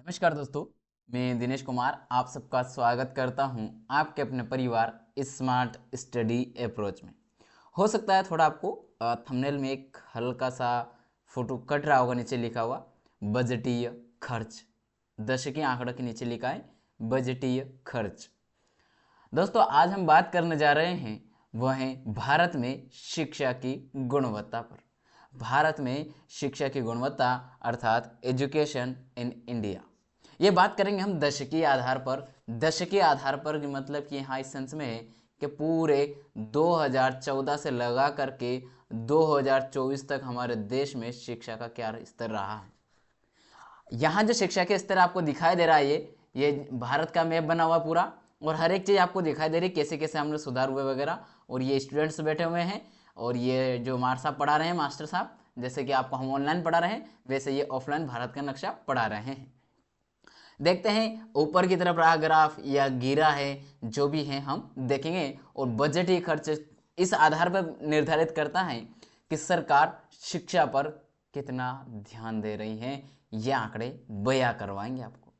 नमस्कार दोस्तों, मैं दिनेश कुमार आप सबका स्वागत करता हूं आपके अपने परिवार स्मार्ट स्टडी अप्रोच में। हो सकता है थोड़ा आपको थंबनेल में एक हल्का सा फोटो कट रहा होगा, नीचे लिखा हुआ बजटीय खर्च। दशकीय आंकड़ों के नीचे लिखा है बजटीय खर्च। दोस्तों आज हम बात करने जा रहे हैं वह है भारत में शिक्षा की गुणवत्ता पर। भारत में शिक्षा की गुणवत्ता अर्थात एजुकेशन इन इंडिया। ये बात करेंगे हम दशकीय आधार पर। दशकीय आधार पर मतलब कि यहाँ इस सेंस में है कि पूरे 2014 से लगा करके 2024 तक हमारे देश में शिक्षा का क्या स्तर रहा है। यहाँ जो शिक्षा के स्तर आपको दिखाई दे रहा है ये भारत का मैप बना हुआ पूरा, और हर एक चीज़ आपको दिखाई दे रही है कैसे कैसे हमने सुधार हुए वगैरह। और ये स्टूडेंट्स बैठे हुए हैं और ये जो हमारे साहब पढ़ा रहे हैं, मास्टर साहब, जैसे कि आपको हम ऑनलाइन पढ़ा रहे हैं वैसे ये ऑफलाइन भारत का नक्शा पढ़ा रहे हैं। देखते हैं ऊपर की तरफ रहा ग्राफ या गिरा है, जो भी है हम देखेंगे। और बजटीय खर्च इस आधार पर निर्धारित करता है कि सरकार शिक्षा पर कितना ध्यान दे रही है। ये आंकड़े बयां करवाएंगे आपको।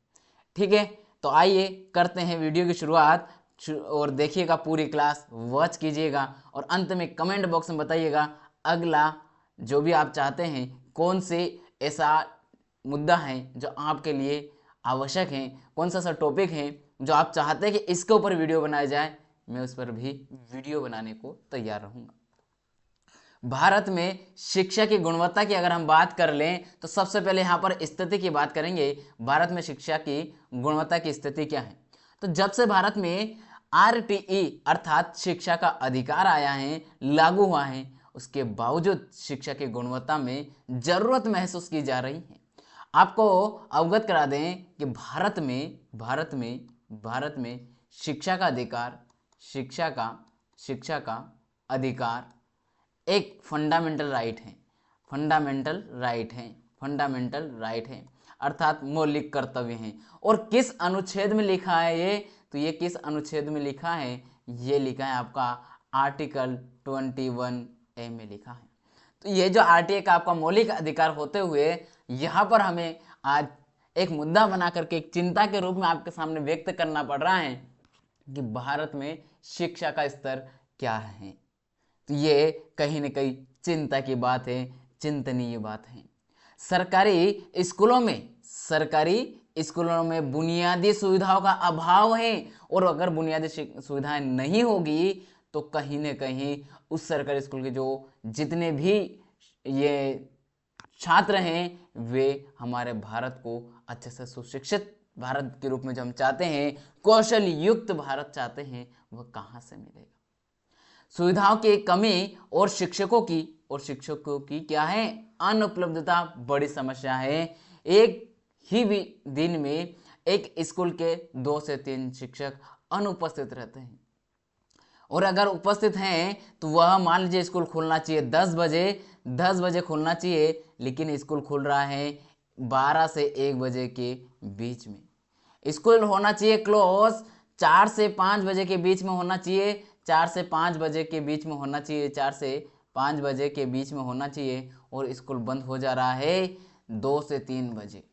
ठीक है, तो आइए करते हैं वीडियो की शुरुआत। और देखिएगा पूरी क्लास, वॉच कीजिएगा और अंत में कमेंट बॉक्स में बताइएगा अगला जो भी आप चाहते हैं कौन से ऐसा मुद्दा है जो आपके लिए आवश्यक है, कौन सा टॉपिक है जो आप चाहते हैं कि इसके ऊपर वीडियो बनाया जाए। मैं उस पर भी वीडियो बनाने को तैयार रहूंगा। भारत में शिक्षा की गुणवत्ता की अगर हम बात कर लें तो सबसे पहले यहाँ पर स्थिति की बात करेंगे। भारत में शिक्षा की गुणवत्ता की स्थिति क्या है। तो जब से भारत में आरटीई अर्थात शिक्षा का अधिकार आया है, लागू हुआ है, उसके बावजूद शिक्षा की गुणवत्ता में जरूरत महसूस की जा रही है। आपको अवगत करा दें कि भारत में शिक्षा का अधिकार, शिक्षा का अधिकार एक फंडामेंटल राइट है। फंडामेंटल राइट है अर्थात मौलिक कर्तव्य है। और किस अनुच्छेद में लिखा है ये, तो ये किस अनुच्छेद में लिखा है, ये लिखा है आपका आर्टिकल 21A में लिखा है। तो ये जो आरटीए का आपका मौलिक अधिकार होते हुए यहाँ पर हमें आज एक मुद्दा बना करके एक चिंता के रूप में आपके सामने व्यक्त करना पड़ रहा है कि भारत में शिक्षा का स्तर क्या है। तो ये कहीं ना कहीं चिंता की बात है, चिंतनीय बात है। सरकारी स्कूलों में बुनियादी सुविधाओं का अभाव है। और अगर बुनियादी सुविधाएं नहीं होगी तो कहीं ना कहीं उस सरकारी स्कूल के जो जितने भी ये छात्र हैं वे हमारे भारत को अच्छे से सुशिक्षित भारत के रूप में जो हम चाहते हैं, कौशल युक्त भारत चाहते हैं, वह कहाँ से मिलेगा। सुविधाओं की कमी और शिक्षकों की क्या है, अनुपलब्धता बड़ी समस्या है। एक ही दिन में एक स्कूल के 2 से 3 शिक्षक अनुपस्थित रहते हैं। और अगर उपस्थित हैं तो वह मान लीजिए स्कूल खुलना चाहिए 10 बजे खुलना चाहिए, लेकिन स्कूल खुल रहा है 12 से 1 बजे के बीच में। स्कूल होना चाहिए क्लोज 4 से 5 बजे के बीच में होना चाहिए, 4 से 5 बजे के बीच में होना चाहिए, 4 से 5 बजे के बीच में होना चाहिए, और स्कूल बंद हो जा रहा है 2 से 3 बजे।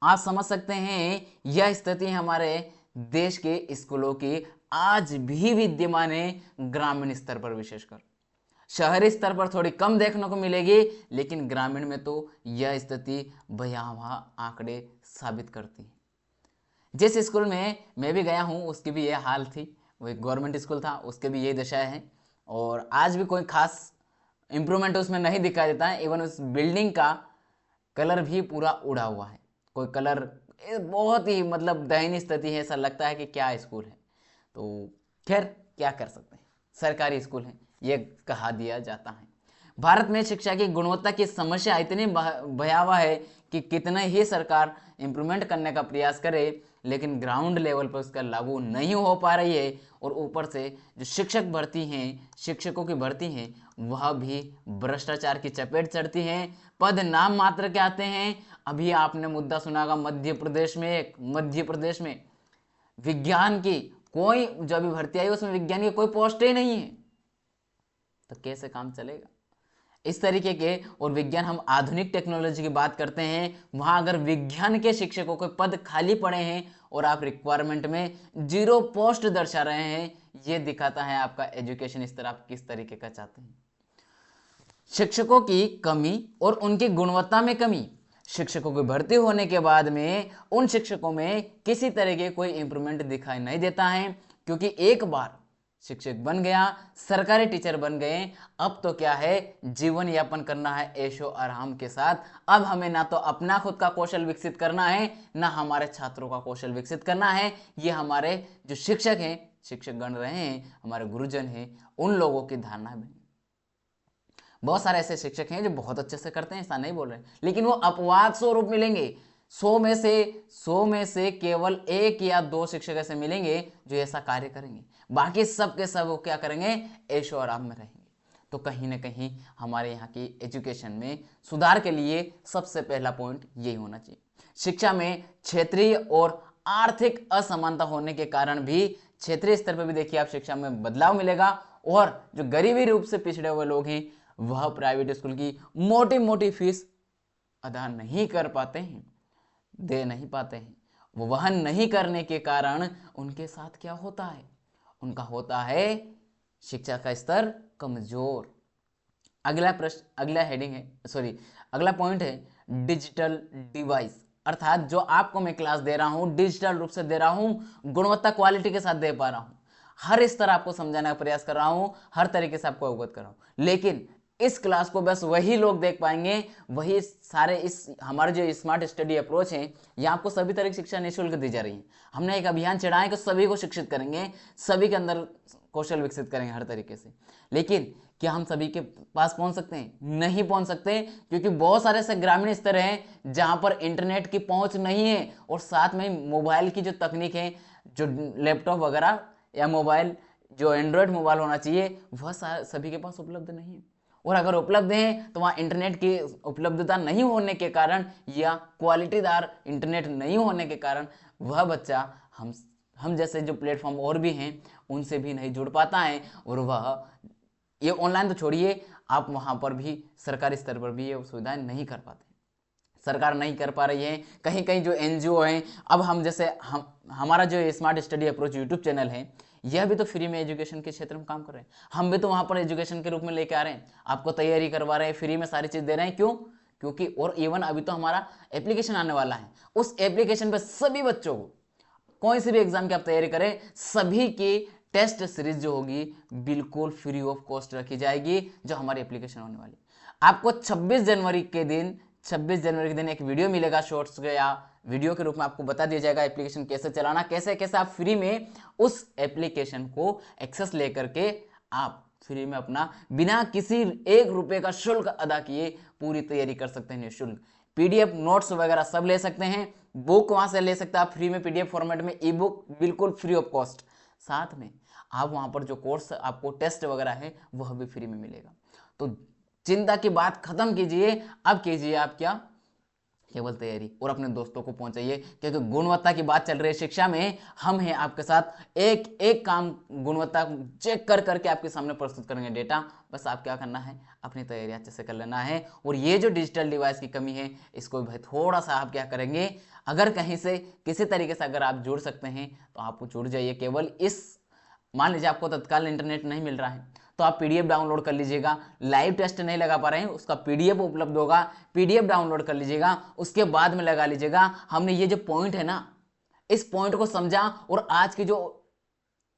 आप समझ सकते हैं यह स्थिति हमारे देश के स्कूलों की आज भी विद्यमान है, ग्रामीण स्तर पर विशेषकर। शहरी स्तर पर थोड़ी कम देखने को मिलेगी, लेकिन ग्रामीण में तो यह स्थिति भयावह आंकड़े साबित करती है। जिस स्कूल में मैं भी गया हूँ उसकी भी यह हाल थी, वो एक गवर्नमेंट स्कूल था, उसके भी यही दशा है। और आज भी कोई खास इम्प्रूवमेंट उसमें नहीं दिखाई देता है। इवन उस बिल्डिंग का कलर भी पूरा उड़ा हुआ है, कोई कलर बहुत ही मतलब दयनीय स्थिति है, ऐसा लगता है कि क्या स्कूल है। तो खैर क्या कर सकते हैं, सरकारी स्कूल है ये कहा दिया जाता है। भारत में शिक्षा की गुणवत्ता की समस्या इतनी भयावह है कि कितना ही सरकार इम्प्रूवमेंट करने का प्रयास करे, लेकिन ग्राउंड लेवल पर उसका लागू नहीं हो पा रही है। और ऊपर से जो शिक्षकों की भर्ती हैं वह भी भ्रष्टाचार की चपेट चढ़ती हैं। पद नाम मात्र के आते हैं। अभी आपने मुद्दा सुना होगा मध्य प्रदेश में विज्ञान की कोई जो अभी भर्ती आई उसमें विज्ञान की कोई पोस्ट ही नहीं है। तो कैसे काम चलेगा। इस तरीके के। और विज्ञान, हम आधुनिक टेक्नोलॉजी की बात करते हैं, वहां अगर विज्ञान के शिक्षकों के पद खाली पड़े हैं और आप रिक्वायरमेंट में 0 पोस्ट दर्शा रहे हैं, ये दिखाता है आपका एजुकेशन स्तर आप किस तरीके का चाहते हैं। शिक्षकों की कमी और उनकी गुणवत्ता में कमी। शिक्षकों की भर्ती होने के बाद में उन शिक्षकों में किसी तरह के कोई इंप्रूवमेंट दिखाई नहीं देता है, क्योंकि एक बार शिक्षक बन गया, सरकारी टीचर बन गए, अब तो क्या है, जीवन यापन करना है ऐशो आराम के साथ। अब हमें ना तो अपना खुद का कौशल विकसित करना है, ना हमारे छात्रों का कौशल विकसित करना है। ये हमारे जो शिक्षक हैं, शिक्षक गण रहे हैं, हमारे गुरुजन हैं, उन लोगों की धारणा बनी। बहुत सारे ऐसे शिक्षक हैं जो बहुत अच्छे से करते हैं, ऐसा नहीं बोल रहे, लेकिन वो अपवाद स्वरूप मिलेंगे। 100 में से केवल 1 या 2 शिक्षक ऐसे मिलेंगे जो ऐसा कार्य करेंगे, बाकी सब के सब वो क्या करेंगे, ऐशो आराम में रहेंगे। तो कहीं ना कहीं हमारे यहाँ की एजुकेशन में सुधार के लिए सबसे पहला पॉइंट यही होना चाहिए। शिक्षा में क्षेत्रीय और आर्थिक असमानता होने के कारण भी क्षेत्रीय स्तर पर भी देखिए आप शिक्षा में बदलाव मिलेगा, और जो गरीबी रूप से पिछड़े हुए लोग हैं वह प्राइवेट स्कूल की मोटी मोटी फीस अदा नहीं कर पाते हैं, दे नहीं पाते हैं। वो वहन नहीं करने के कारण उनके साथ क्या होता है, उनका होता है शिक्षा का स्तर कमजोर। अगला प्रश्न, अगला हेडिंग है, सॉरी अगला पॉइंट है डिजिटल डिवाइस। अर्थात जो आपको मैं क्लास दे रहा हूं, डिजिटल रूप से दे रहा हूं, गुणवत्ता क्वालिटी के साथ दे पा रहा हूं, हर इस तरह आपको समझाने का प्रयास कर रहा हूं, हर तरीके से आपको अवगत कर रहा हूं, लेकिन इस क्लास को बस वही लोग देख पाएंगे, वही सारे इस हमारे जो स्मार्ट स्टडी अप्रोच है, यहाँ आपको सभी तरह की शिक्षा निःशुल्क दी जा रही है। हमने एक अभियान चढ़ाया है कि सभी को शिक्षित करेंगे, सभी के अंदर कौशल विकसित करेंगे हर तरीके से। लेकिन क्या हम सभी के पास पहुंच सकते हैं? नहीं पहुंच सकते, क्योंकि बहुत सारे ऐसे ग्रामीण स्तर हैं जहां पर इंटरनेट की पहुंच नहीं है, और साथ में मोबाइल की जो तकनीक है, जो लैपटॉप वगैरह या मोबाइल जो एंड्रॉयड मोबाइल होना चाहिए, वह सभी के पास उपलब्ध नहीं है। और अगर उपलब्ध हैं तो वहाँ इंटरनेट की उपलब्धता नहीं होने के कारण या क्वालिटीदार इंटरनेट नहीं होने के कारण वह बच्चा हम जैसे जो प्लेटफॉर्म और भी हैं उनसे भी नहीं जुड़ पाता है, और वह ये ऑनलाइन तो छोड़िए, आप वहाँ पर भी सरकारी स्तर पर भी ये सुविधाएं नहीं कर पाते। सरकार नहीं कर पा रही है, कहीं कहीं जो एनजीओ हैं, अब हम जैसे हमारा जो smart study approach YouTube channel है, यह भी तो फ्री में एजुकेशन के क्षेत्र में काम कर रहे हैं। हम भी तो वहां पर एजुकेशन के रूप में लेके आ रहे हैं, आपको तैयारी करवा रहे हैं, फ्री में सारी चीज दे रहे हैं। क्यों? क्योंकि और इवन अभी तो हमारा एप्लीकेशन आने वाला है, उस एप्लीकेशन पे सभी बच्चों को कोई से भी एग्जाम की आप तैयारी करें, सभी की टेस्ट सीरीज जो होगी बिल्कुल फ्री ऑफ कॉस्ट रखी जाएगी, जो हमारी एप्लीकेशन होने वाली। आपको 26 जनवरी के दिन एक वीडियो मिलेगा, शॉर्ट्स या वीडियो के रूप में आपको बता दिया जाएगा एप्लीकेशन कैसे चलाना, कैसे कैसे आप फ्री में उस एप्लीकेशन को एक्सेस लेकर के आप फ्री में अपना बिना किसी 1 रुपए का शुल्क अदा किए पूरी तैयारी कर सकते हैं निःशुल्क। पीडीएफ नोट्स वगैरह सब ले सकते हैं, बुक वहां से ले सकते हैं आप फ्री में, पीडीएफ फॉर्मेट में, ई बुक बिल्कुल फ्री ऑफ कॉस्ट। साथ में आप वहां पर जो कोर्स आपको टेस्ट वगैरह है वह भी फ्री में मिलेगा। तो चिंता की बात खत्म कीजिए, अब कीजिए आप क्या, केवल तैयारी, और अपने दोस्तों को पहुंचाइए, क्योंकि गुणवत्ता की बात चल रही है शिक्षा में। हम हैं आपके साथ, एक एक काम गुणवत्ता चेक कर करके आपके सामने प्रस्तुत करेंगे डेटा। बस आप क्या करना है, अपनी तैयारी अच्छे से कर लेना है। और ये जो डिजिटल डिवाइस की कमी है, इसको भाई थोड़ा सा आप क्या करेंगे, अगर कहीं से किसी तरीके से अगर आप जुड़ सकते हैं तो आप जुड़ जाइए। केवल इस, मान लीजिए आपको तत्काल इंटरनेट नहीं मिल रहा है तो आप पीडीएफ डाउनलोड कर लीजिएगा, लाइव टेस्ट नहीं लगा पा रहे हैं उसका पीडीएफ उपलब्ध होगा, पीडीएफ डाउनलोड कर लीजिएगा, उसके बाद में लगा लीजिएगा। हमने ये जो पॉइंट है ना, इस पॉइंट को समझा, और आज की जो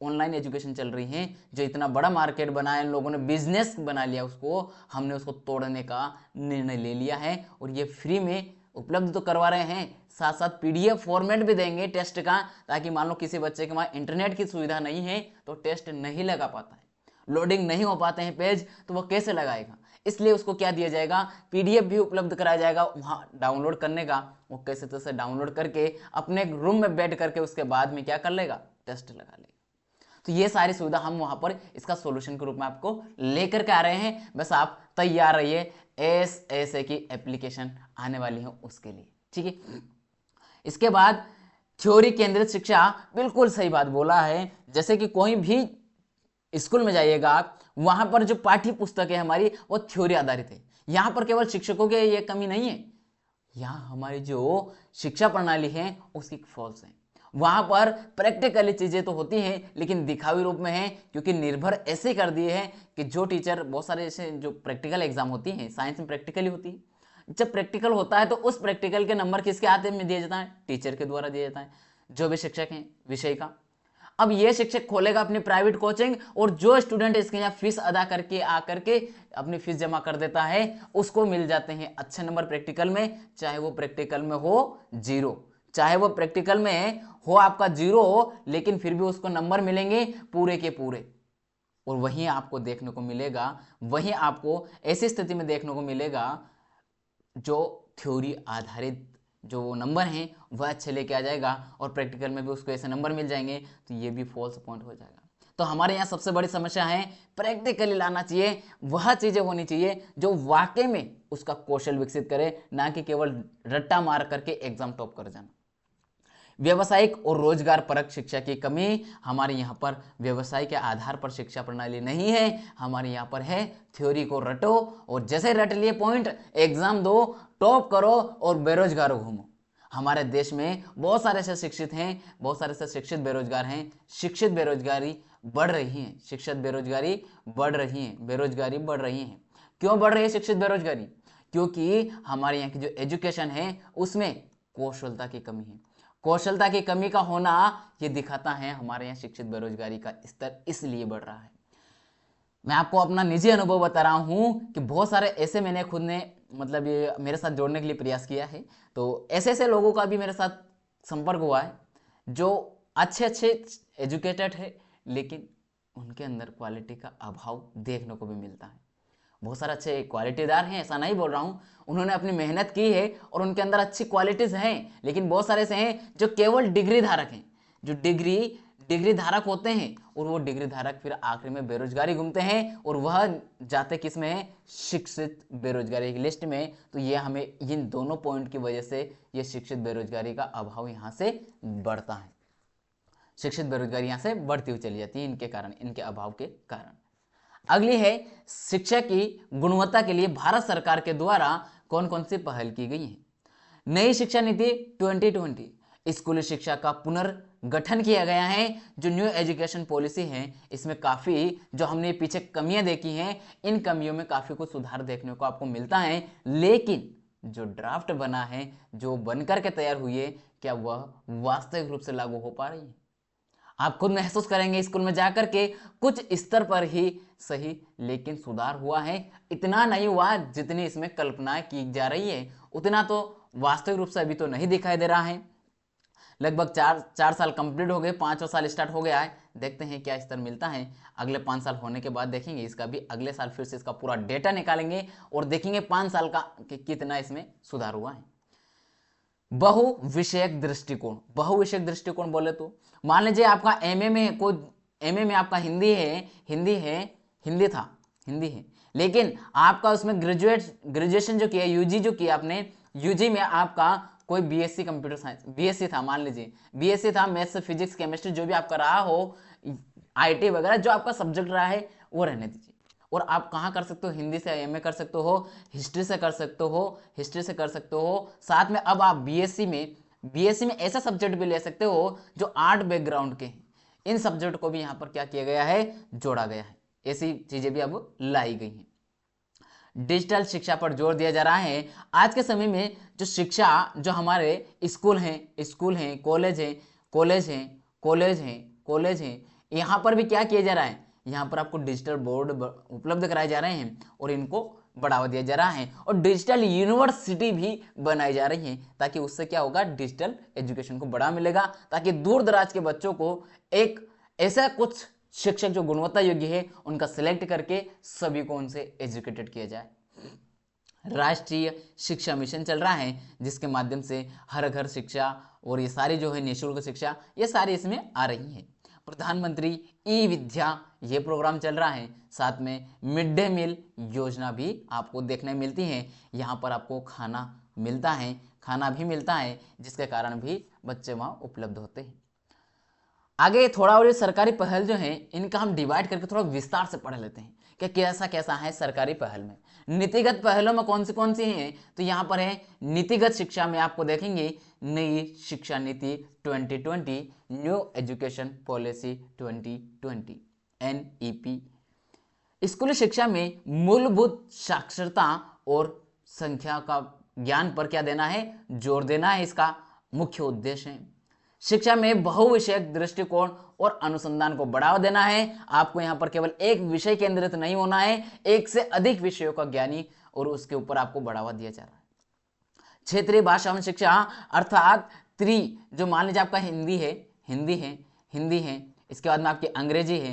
ऑनलाइन एजुकेशन चल रही है, जो इतना बड़ा मार्केट बना है, इन लोगों ने बिजनेस बना लिया उसको, हमने उसको तोड़ने का निर्णय ले लिया है। और ये फ्री में उपलब्ध तो करवा रहे हैं, साथ साथ पीडीएफ फॉर्मेट भी देंगे टेस्ट का, ताकि मान लो किसी बच्चे के वहां इंटरनेट की सुविधा नहीं है तो टेस्ट नहीं लगा पाता है, लोडिंग नहीं हो पाते हैं पेज, तो वो कैसे लगाएगा। इसलिए उसको क्या दिया जाएगा, पीडीएफ भी उपलब्ध कराया जाएगा वहाँ डाउनलोड करने का, वो कैसे तैसे डाउनलोड करके अपने रूम में बैठ करके उसके बाद में क्या कर लेगा, टेस्ट लगा लेगा। तो ये सारी सुविधा हम वहां पर इसका सॉल्यूशन के रूप में आपको लेकर के आ रहे हैं। बस आप तैयार रहिए, एसएसए की एप्लीकेशन आने वाली है उसके लिए, ठीक है। इसके बाद थ्योरी केंद्रित शिक्षा, बिल्कुल सही बात बोला है। जैसे कि कोई भी स्कूल में जाइएगा आप, वहां पर जो पाठ्य पुस्तक है हमारी वो थ्योरी आधारित है, यहाँ पर केवल शिक्षकों की ये कमी नहीं है, यहाँ हमारी जो शिक्षा प्रणाली है उसकी फॉल्स है। वहां पर प्रैक्टिकली चीजें तो होती हैं लेकिन दिखावी रूप में है, क्योंकि निर्भर ऐसे कर दिए हैं कि जो टीचर, बहुत सारे ऐसे जो प्रैक्टिकल एग्जाम होती हैं, साइंस में प्रैक्टिकली होती है, जब प्रैक्टिकल होता है तो उस प्रैक्टिकल के नंबर किसके हाथ में दिया जाता है? टीचर के द्वारा दिया जाता है, जो भी शिक्षक हैं विषय का। अब ये शिक्षक खोलेगा अपनी प्राइवेट कोचिंग, और जो स्टूडेंट इसके यहाँ फीस अदा करके आकर के अपनी फीस जमा कर देता है उसको मिल जाते हैं अच्छे नंबर प्रैक्टिकल में, चाहे वो प्रैक्टिकल में हो जीरो, चाहे वो प्रैक्टिकल में हो आपका जीरो, लेकिन फिर भी उसको नंबर मिलेंगे पूरे के पूरे। और वहीं आपको देखने को मिलेगा, वहीं आपको ऐसी स्थिति में देखने को मिलेगा जो थ्योरी आधारित जो नंबर हैं वह अच्छे लेके आ जाएगा, और प्रैक्टिकल में भी उसको ऐसे नंबर मिल जाएंगे, तो ये भी फॉल्स पॉइंट हो जाएगा। तो हमारे यहाँ सबसे बड़ी समस्या है प्रैक्टिकली लाना चाहिए, वह चीजें होनी चाहिए जो वाकई में उसका कौशल विकसित करे, ना कि केवल रट्टा मार करके एग्जाम टॉप कर जाना। व्यवसायिक और रोजगार परक शिक्षा की कमी, हमारे यहाँ पर व्यवसाय के आधार पर शिक्षा प्रणाली नहीं है, हमारे यहाँ पर है थ्योरी को रटो और जैसे रट लिए पॉइंट एग्जाम दो, टॉप करो और बेरोजगार घूमो। हमारे देश में बहुत सारे ऐसे शिक्षित हैं, बहुत सारे ऐसे शिक्षित बेरोजगार हैं, शिक्षित बेरोजगारी बढ़ रही है, शिक्षित बेरोजगारी बढ़ रही है, बेरोजगारी बढ़ रही है। क्यों बढ़ रही है शिक्षित बेरोजगारी? क्योंकि हमारे यहाँ की जो एजुकेशन है उसमें कौशलता की कमी है। कौशलता की कमी का होना ये दिखाता है हमारे यहाँ शिक्षित बेरोजगारी का स्तर इसलिए बढ़ रहा है। मैं आपको अपना निजी अनुभव बता रहा हूं कि बहुत सारे ऐसे मैंने खुद ने मतलब ये मेरे साथ जोड़ने के लिए प्रयास किया है, तो ऐसे ऐसे लोगों का भी मेरे साथ संपर्क हुआ है जो अच्छे अच्छे एजुकेटेड है, लेकिन उनके अंदर क्वालिटी का अभाव देखने को भी मिलता है। बहुत सारे अच्छे क्वालिटीदार हैं, ऐसा नहीं बोल रहा हूँ, उन्होंने अपनी मेहनत की है और उनके अंदर अच्छी क्वालिटीज हैं, लेकिन बहुत सारे ऐसे हैं जो केवल डिग्री धारक हैं, जो डिग्री धारक होते हैं, और वो डिग्री धारक फिर आखिर में बेरोजगारी घूमते हैं, और वह जाते किस में है? शिक्षित बेरोजगारी की लिस्ट में। तो ये हमें इन दोनों पॉइंट की वजह से ये शिक्षित बेरोजगारी का अभाव यहाँ से बढ़ता है, शिक्षित बेरोजगारी यहाँ से बढ़ती हुई चली जाती है इनके कारण, इनके अभाव के कारण। अगली है शिक्षा की गुणवत्ता के लिए भारत सरकार के द्वारा कौन कौन सी पहल की गई है। नई शिक्षा नीति 2020 स्कूली शिक्षा का पुनर्गठन किया गया है। जो न्यू एजुकेशन पॉलिसी है इसमें काफी जो हमने पीछे कमियां देखी हैं, इन कमियों में काफी कुछ सुधार देखने को आपको मिलता है, लेकिन जो ड्राफ्ट बना है, जो बनकर के तैयार हुई है, क्या वह वास्तविक रूप से लागू हो पा रही है? आप खुद महसूस करेंगे स्कूल में जाकर के कुछ स्तर पर ही सही, लेकिन सुधार हुआ है। इतना नहीं हुआ जितनी इसमें कल्पना की जा रही है, उतना तो वास्तविक रूप से अभी तो नहीं दिखाई दे रहा है। लगभग चार साल कंप्लीट हो गए, 5वां साल स्टार्ट हो गया है, देखते हैं क्या स्तर मिलता है। अगले 5 साल होने के बाद देखेंगे इसका भी, अगले साल फिर से इसका पूरा डेटा निकालेंगे और देखेंगे 5 साल का कि कितना इसमें सुधार हुआ है। बहुविषयक दृष्टिकोण, बहुविषयक दृष्टिकोण बोले तो मान लीजिए आपका एमए में कोई, एमए में आपका हिंदी है, हिंदी है, लेकिन आपका उसमें ग्रेजुएशन जो किया, यूजी जो किया आपने, यूजी में आपका कोई बीएससी कंप्यूटर साइंस बीएससी था, मान लीजिए बीएससी था, मैथ्स फिजिक्स केमिस्ट्री जो भी आपका रहा हो, आईटी वगैरह जो आपका सब्जेक्ट रहा है वो रहने दीजिए, और आप कहाँ कर सकते हो? हिंदी से एमए कर सकते हो, हिस्ट्री से कर सकते हो, साथ में अब आप बीएससी में ऐसा सब्जेक्ट भी ले सकते हो जो आर्ट बैकग्राउंड के हैं। इन सब्जेक्ट को भी यहाँ पर क्या किया गया है? जोड़ा गया है। ऐसी चीजें भी अब लाई गई हैं। डिजिटल शिक्षा पर जोर दिया जा रहा है। आज के समय में जो शिक्षा, जो हमारे स्कूल हैं, कॉलेज हैं, यहाँ पर भी क्या किया जा रहा है? यहाँ पर आपको डिजिटल बोर्ड उपलब्ध कराए जा रहे हैं और इनको बढ़ावा दिया जा रहा है, और डिजिटल यूनिवर्सिटी भी बनाई जा रही है, ताकि उससे क्या होगा? डिजिटल एजुकेशन को बढ़ावा मिलेगा, ताकि दूर दराज के बच्चों को एक ऐसा कुछ शिक्षक जो गुणवत्ता योग्य है उनका सिलेक्ट करके सभी को उनसे एजुकेटेड किया जाए। राष्ट्रीय शिक्षा मिशन चल रहा है, जिसके माध्यम से हर घर शिक्षा और ये सारी जो है निःशुल्क शिक्षा, ये सारी इसमें आ रही है। प्रधानमंत्री ई विद्या ये प्रोग्राम चल रहा है, साथ में मिड डे मील योजना भी आपको देखने मिलती है। यहाँ पर आपको खाना भी मिलता है, जिसके कारण भी बच्चे वहाँ उपलब्ध होते हैं। आगे थोड़ा और ये सरकारी पहल जो है इनका हम डिवाइड करके थोड़ा विस्तार से पढ़ लेते हैं कि कैसा कैसा है सरकारी पहल में। नीतिगत पहलों में कौन सी हैं, तो यहाँ पर है नीतिगत शिक्षा में आपको देखेंगे नई शिक्षा नीति 2020, न्यू एजुकेशन पॉलिसी 2020 NEP। स्कूली शिक्षा में मूलभूत साक्षरता और संख्या का ज्ञान पर क्या देना है, जोर देना है, इसका मुख्य उद्देश्य है। शिक्षा में बहुविषयक दृष्टिकोण और अनुसंधान को बढ़ावा देना है। आपको यहाँ पर केवल एक विषय केंद्रित नहीं होना है, एक से अधिक विषयों का ज्ञानी और उसके ऊपर आपको बढ़ावा दिया जा रहा है। क्षेत्रीय भाषा शिक्षा अर्थात जो मान लीजिए आपका हिंदी है, इसके बाद में आपकी अंग्रेजी है,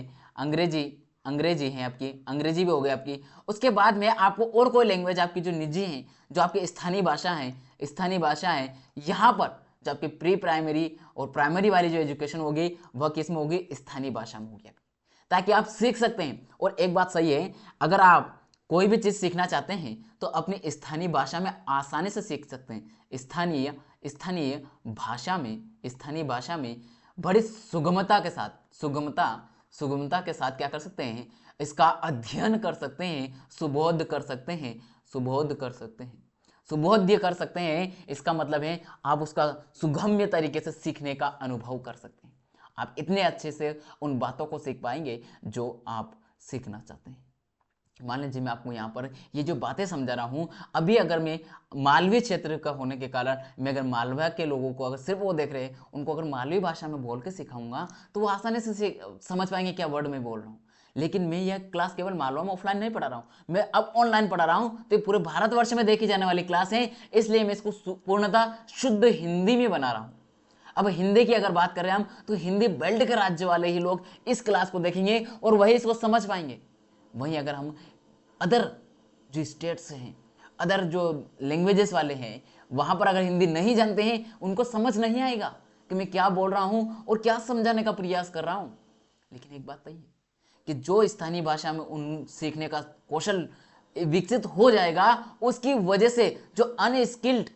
आपकी अंग्रेजी भी हो गई आपकी। उसके बाद में आपको और कोई लैंग्वेज आपकी जो निजी है, जो आपकी स्थानीय भाषा है, यहाँ पर जो आपकी प्री प्राइमरी और प्राइमरी वाली जो एजुकेशन होगी वह किस में होगी, स्थानीय भाषा में होगी, ताकि आप सीख सकते हैं। और एक बात सही है, अगर आप कोई भी चीज सीखना चाहते हैं तो अपनी स्थानीय भाषा में आसानी से सीख सकते हैं। स्थानीय भाषा में बड़ी सुगमता के साथ क्या कर सकते हैं, इसका अध्ययन कर सकते हैं, सुबोध कर सकते हैं। इसका मतलब है आप उसका सुगम्य तरीके से सीखने का अनुभव कर सकते हैं। आप इतने अच्छे से उन बातों को सीख पाएंगे जो आप सीखना चाहते हैं। मान लीजिए मैं आपको यहाँ पर ये जो बातें समझा रहा हूँ, अभी अगर मैं मालवी क्षेत्र का होने के कारण मैं अगर मालवा के लोगों को अगर सिर्फ वो देख रहे हैं, उनको अगर मालवी भाषा में बोल के सिखाऊंगा तो वो आसानी से समझ पाएंगे क्या वर्ड मैं बोल रहा हूँ। लेकिन मैं यह क्लास केवल मालवा में ऑफलाइन नहीं पढ़ा रहा हूँ, मैं अब ऑनलाइन पढ़ा रहा हूँ, तो ये पूरे भारतवर्ष में देखी जाने वाली क्लास है, इसलिए मैं इसको पूर्णतः शुद्ध हिंदी में बना रहा हूँ। अब हिंदी की अगर बात करें हम, तो हिंदी बेल्ट के राज्य वाले ही लोग इस क्लास को देखेंगे और वही इसको समझ पाएंगे। वहीं अगर हम अदर जो स्टेट्स हैं, अदर जो लैंग्वेजेस वाले हैं, वहां पर अगर हिंदी नहीं जानते हैं, उनको समझ नहीं आएगा कि मैं क्या बोल रहा हूं और क्या समझाने का प्रयास कर रहा हूं। लेकिन एक बात सही है कि जो स्थानीय भाषा में उन सीखने का कौशल विकसित हो जाएगा, उसकी वजह से जो अनस्किल्ड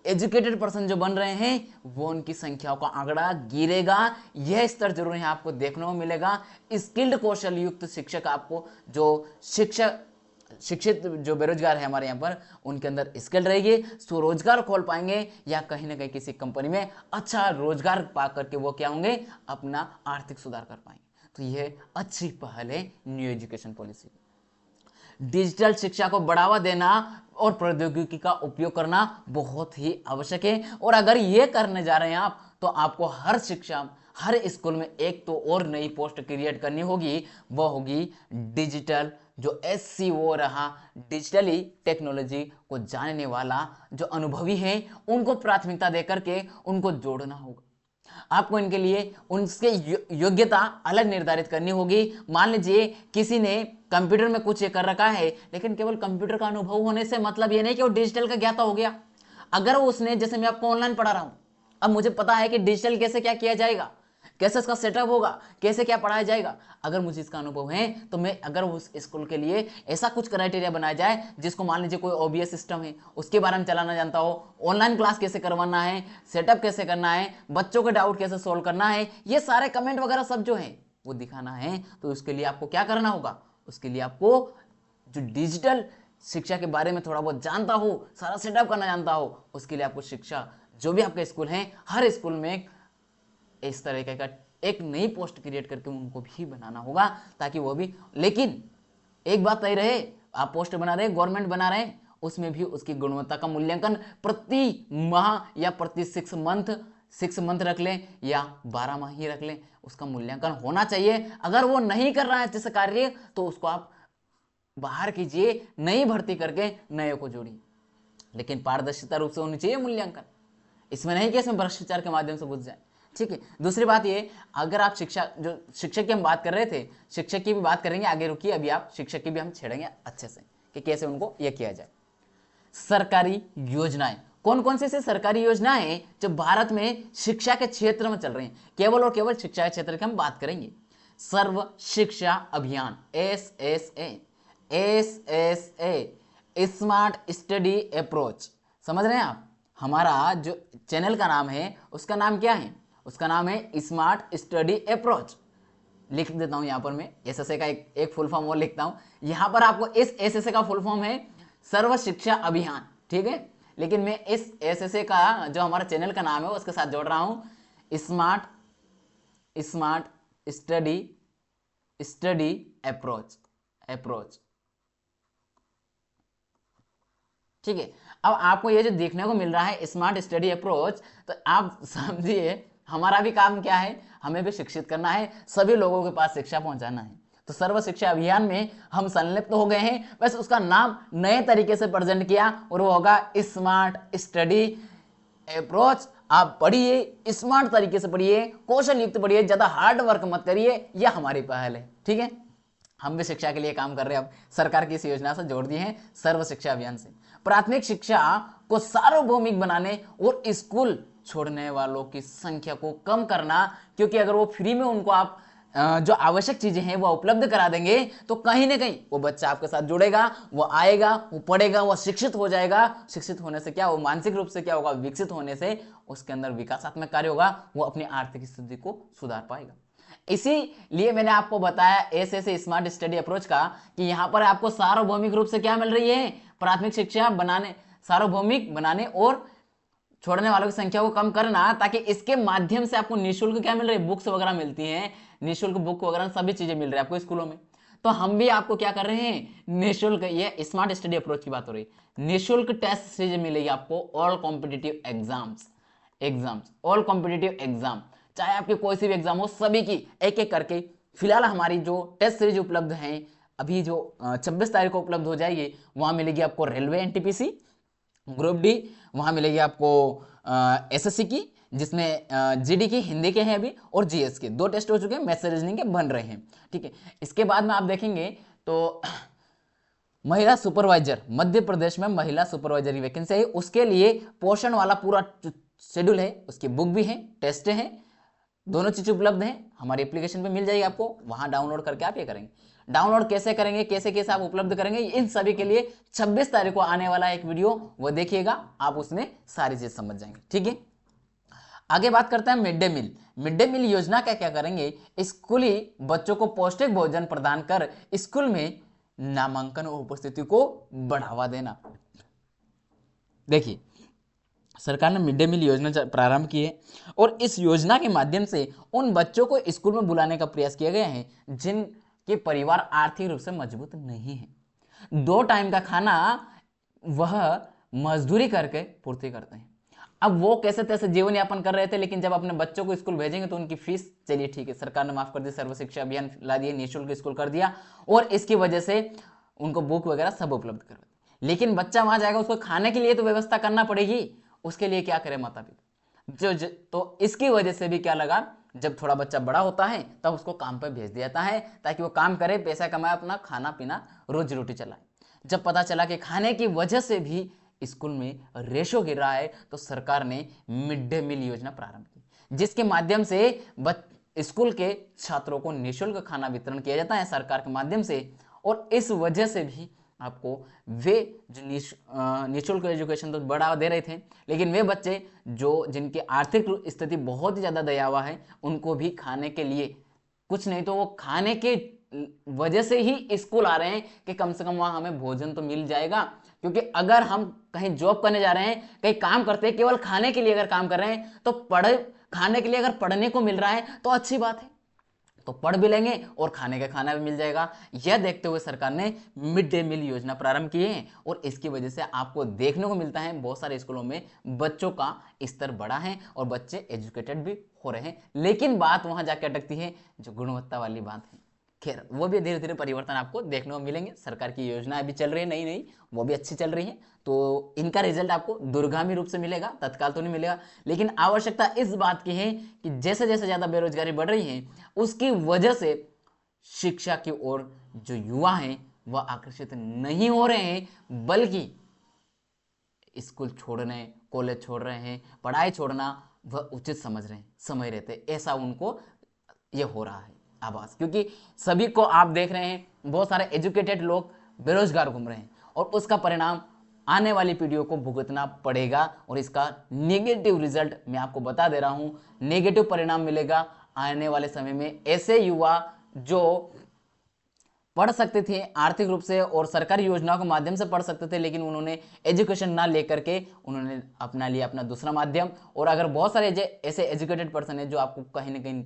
एजुकेटेड पर्सन जो बन रहे हैं वो उनकी संख्याओं का आंकड़ा गिरेगा। यह स्तर जरूर है आपको देखने को मिलेगा। स्किल्ड कौशल युक्त शिक्षक आपको जो शिक्षित जो बेरोजगार है हमारे यहाँ पर, उनके अंदर स्किल रहेगी, स्वरोजगार खोल पाएंगे या कहीं ना कहीं किसी कंपनी में अच्छा रोजगार पा करके वो क्या होंगे, अपना आर्थिक सुधार कर पाएंगे। तो यह अच्छी पहल है न्यू एजुकेशन पॉलिसी। डिजिटल शिक्षा को बढ़ावा देना और प्रौद्योगिकी का उपयोग करना बहुत ही आवश्यक है। और अगर ये करने जा रहे हैं आप, तो आपको हर स्कूल में एक तो और नई पोस्ट क्रिएट करनी होगी, वह होगी डिजिटल जो SCO रहा, डिजिटली टेक्नोलॉजी को जानने वाला जो अनुभवी है, उनको प्राथमिकता देकर के उनको जोड़ना होगा। आपको इनके लिए उनके योग्यता अलग निर्धारित करनी होगी। मान लीजिए किसी ने कंप्यूटर में कुछ कर रखा है, लेकिन केवल कंप्यूटर का अनुभव होने से मतलब ये नहीं कि वो डिजिटल का ज्ञाता हो गया। अगर उसने, जैसे मैं आपको ऑनलाइन पढ़ा रहा हूं, अब मुझे पता है कि डिजिटल कैसे क्या किया जाएगा, कैसे इसका सेटअप होगा, कैसे क्या पढ़ाया जाएगा, अगर मुझे इसका अनुभव है तो मैं अगर उस स्कूल के लिए ऐसा कुछ क्राइटेरिया बनाया जाए जिसको मान लीजिए कोई OBS सिस्टम है उसके बारे में चलाना जानता हो, ऑनलाइन क्लास कैसे करवाना है, सेटअप कैसे करना है, बच्चों के डाउट कैसे सोल्व करना है, ये सारे कमेंट वगैरह सब जो है वो दिखाना है, तो उसके लिए आपको क्या करना होगा, उसके लिए आपको जो डिजिटल शिक्षा के बारे में थोड़ा बहुत जानता हो, सारा सेटअप करना जानता हो, उसके लिए आपको शिक्षा जो भी आपके स्कूल हैं, हर स्कूल में इस तरीके का एक नई पोस्ट क्रिएट करके उनको भी बनाना होगा, ताकि वो भी, लेकिन एक बात तय रहे, आप पोस्ट बना रहे हैं, गवर्नमेंट बना रहे हैं, उसमें भी उसकी गुणवत्ता का मूल्यांकन प्रति माह या प्रति 6 मंथ रख लें या 12 माह ही रख लें, उसका मूल्यांकन होना चाहिए। अगर वो नहीं कर रहा है जैसे कार्य, तो उसको आप बाहर कीजिए, नई भर्ती करके नए को जोड़िए, लेकिन पारदर्शिता रूप से होनी चाहिए मूल्यांकन। इसमें नहीं कि इसमें भ्रष्टाचार के माध्यम से घुस जाए, ठीक है। दूसरी बात ये, अगर आप शिक्षक की हम बात कर रहे थे, शिक्षक की भी बात करेंगे आगे, रुकिए, अभी आप शिक्षक की भी हम छेड़ेंगे अच्छे से कि कैसे उनको यह किया जाए। सरकारी योजनाएं, कौन कौन सी सरकारी योजनाएं जो भारत में शिक्षा के क्षेत्र में चल रही हैं, केवल और केवल शिक्षा के क्षेत्र की हम बात करेंगे। सर्व शिक्षा अभियान SSA, स्मार्ट स्टडी अप्रोच, समझ रहे हैं आप। हमारा जो चैनल का नाम है उसका नाम क्या है, उसका नाम है स्मार्ट स्टडी अप्रोच। लिख देता हूं यहां पर मैं एसएसए का एक फुल फॉर्म और लिखता हूं। यहां पर आपको इस एसएसए का फुल फॉर्म है सर्व शिक्षा अभियान, ठीक है। लेकिन मैं इस एसएसए का जो हमारा चैनल का नाम है उसके साथ जोड़ रहा हूं स्मार्ट स्टडी अप्रोच, ठीक है। अब आपको ये जो देखने को मिल रहा है स्मार्ट स्टडी अप्रोच, तो आप समझिए हमारा भी काम क्या है, हमें भी शिक्षित करना है, सभी लोगों के पास शिक्षा पहुंचाना है। तो सर्व शिक्षा अभियान में हम संलिप्त हो गए हैं, बस उसका नाम नए तरीके से प्रेजेंट किया और वो होगा स्मार्ट स्टडी अप्रोच। आप पढ़िए, स्मार्ट तरीके से पढ़िए, कौशल युक्त पढ़िए, ज्यादा हार्ड वर्क मत करिए, यह हमारी पहल है, ठीक है। हम भी शिक्षा के लिए काम कर रहे हैं, अब सरकार की इस योजना से जोड़ दिए हैं सर्व शिक्षा अभियान से। प्राथमिक शिक्षा को सार्वभौमिक बनाने और स्कूल छोड़ने वालों की संख्या को कम करना, क्योंकि अगर वो फ्री में उनको आप जो आवश्यक चीजें हैं वो उपलब्ध करा देंगे तो कहीं ना कहीं वो बच्चा आपके साथ जुड़ेगा, वो आएगा, वो पढ़ेगा, वो शिक्षित हो जाएगा। शिक्षित होने से क्या, वो मानसिक रूप से क्या होगा, विकसित होने से उसके अंदर विकासात्मक कार्य होगा, वो अपनी आर्थिक स्थिति को सुधार पाएगा। इसीलिए मैंने आपको बताया ऐसे स्मार्ट स्टडी अप्रोच का कि यहां पर आपको सार्वभौमिक रूप से क्या मिल रही है, प्राथमिक शिक्षा बनाने, सार्वभौमिक बनाने और छोड़ने वालों की संख्या को कम करना, ताकि इसके माध्यम से आपको निःशुल्क क्या मिल रही है, बुक्स वगैरह मिलती हैं, निःशुल्क बुक वगैरह सभी चीजें मिल रही है आपको स्कूलों में। तो हम भी आपको क्या कर रहे हैं, निःशुल्क, ये स्मार्ट स्टडी अप्रोच की बात हो रही है, निःशुल्क टेस्ट सीरीज मिलेगी आपको all competitive exams all competitive exam, चाहे आपके कोई सी भी एग्जाम हो, सभी की एक एक करके। फिलहाल हमारी जो टेस्ट सीरीज उपलब्ध है अभी जो 26 तारीख को उपलब्ध हो जाएगी, वहां मिलेगी आपको रेलवे एनटीपीसी ग्रुप डी, वहां मिलेगी आपको एसएससी की, जिसमें जीडी की, हिंदी के हैं अभी, और जीएस के 2 टेस्ट हो चुके हैं, मैथ्स रीजनिंग के बन रहे हैं, ठीक है। इसके बाद में आप देखेंगे तो महिला सुपरवाइजर, मध्य प्रदेश में महिला सुपरवाइजर की वैकेंसी है, उसके लिए पोषण वाला पूरा शेड्यूल है, उसकी बुक भी है, टेस्ट है, दोनों चीज उपलब्ध है, हमारी एप्लीकेशन पे मिल जाएगी आपको, वहां डाउनलोड करके आप ये करेंगे। डाउनलोड कैसे करेंगे, कैसे कैसे आप उपलब्ध करेंगे, इन सभी के लिए 26 तारीख को आने वाला एक वीडियो वो देखिएगा, आप उसमें सारी चीज समझ जाएंगे, ठीक है। आगे बात करते हैं mid day meal. Mid day meal योजना का क्या करेंगे, स्कूली बच्चों को पौष्टिक भोजन प्रदान कर स्कूल में नामांकन और उपस्थिति को बढ़ावा देना। देखिए सरकार ने मिड डे मील योजना प्रारंभ की है और इस योजना के माध्यम से उन बच्चों को स्कूल में बुलाने का प्रयास किया गया है जिनके परिवार आर्थिक रूप से मजबूत नहीं है। 2 टाइम का खाना वह मजदूरी करके पूर्ति करते हैं। अब वो कैसे तैसे जीवन यापन कर रहे थे, लेकिन जब अपने बच्चों को स्कूल भेजेंगे तो उनकी फीस, चलिए ठीक है, सरकार ने माफ कर दी, सर्व शिक्षा अभियान ला दिए, निःशुल्क स्कूल कर दिया और इसकी वजह से उनको बुक वगैरह सब उपलब्ध कर दिए। लेकिन बच्चा वहां जाएगा, उसको खाने के लिए तो व्यवस्था करना पड़ेगी, उसके लिए क्या करे माता पिता तो इसकी वजह से भी क्या लगा, जब थोड़ा बच्चा बड़ा होता है तब उसको काम पर भेज दिया जाता है ताकि वो काम करे, पैसा कमाए, अपना खाना पीना रोजी रोटी चलाए। जब पता चला कि खाने की वजह से भी स्कूल में रेशो गिर रहा है तो सरकार ने मिड डे मील योजना प्रारंभ की, जिसके माध्यम से स्कूल के छात्रों को निःशुल्क खाना वितरण किया जाता है सरकार के माध्यम से। और इस वजह से भी आपको वे जो निःशुल्क एजुकेशन तो बढ़ावा दे रहे थे, लेकिन वे बच्चे जो जिनकी आर्थिक स्थिति बहुत ही ज्यादा दयावा है, उनको भी खाने के लिए कुछ नहीं तो वो खाने के वजह से ही स्कूल आ रहे हैं कि कम से कम वहां हमें भोजन तो मिल जाएगा। क्योंकि अगर हम कहीं जॉब करने जा रहे हैं, कहीं काम करते हैं, केवल खाने के लिए अगर काम कर रहे हैं तो खाने के लिए अगर पढ़ने को मिल रहा है तो अच्छी बात है, तो पढ़ भी लेंगे और खाने का खाना भी मिल जाएगा। यह देखते हुए सरकार ने मिड डे मील योजना प्रारंभ की है और इसकी वजह से आपको देखने को मिलता है बहुत सारे स्कूलों में बच्चों का स्तर बढ़ा है और बच्चे एजुकेटेड भी हो रहे हैं। लेकिन बात वहां जाकर अटकती है जो गुणवत्ता वाली बात है। खैर वो भी धीरे धीरे परिवर्तन आपको देखने को मिलेंगे। सरकार की योजना अभी चल रही है नई नई, वो भी अच्छी चल रही है, तो इनका रिजल्ट आपको दूरगामी रूप से मिलेगा, तत्काल तो नहीं मिलेगा। लेकिन आवश्यकता इस बात की है कि जैसे जैसे ज्यादा बेरोजगारी बढ़ रही है उसकी वजह से शिक्षा की ओर जो युवा हैं वह आकर्षित नहीं हो रहे हैं, बल्कि स्कूल छोड़ने, कॉलेज छोड़ रहे हैं, पढ़ाई छोड़ना वह उचित समझ रहे हैं, समझ रहे थे, ऐसा उनको यह हो रहा है आभास। क्योंकि सभी को आप देख रहे हैं बहुत सारे एजुकेटेड लोग बेरोजगार घूम रहे हैं और उसका परिणाम आने वाली पीढ़ियों को भुगतना पड़ेगा और इसका नेगेटिव रिजल्ट मैं आपको बता दे रहा हूं, नेगेटिव परिणाम मिलेगा आने वाले समय में। ऐसे युवा जो पढ़ सकते थे आर्थिक रूप से और सरकारी योजनाओं के माध्यम से पढ़ सकते थे, लेकिन उन्होंने एजुकेशन ना लेकर के उन्होंने अपना लिया अपना दूसरा माध्यम। और अगर बहुत सारे ऐसे एजुकेटेड पर्सन है जो आपको कहीं ना कहीं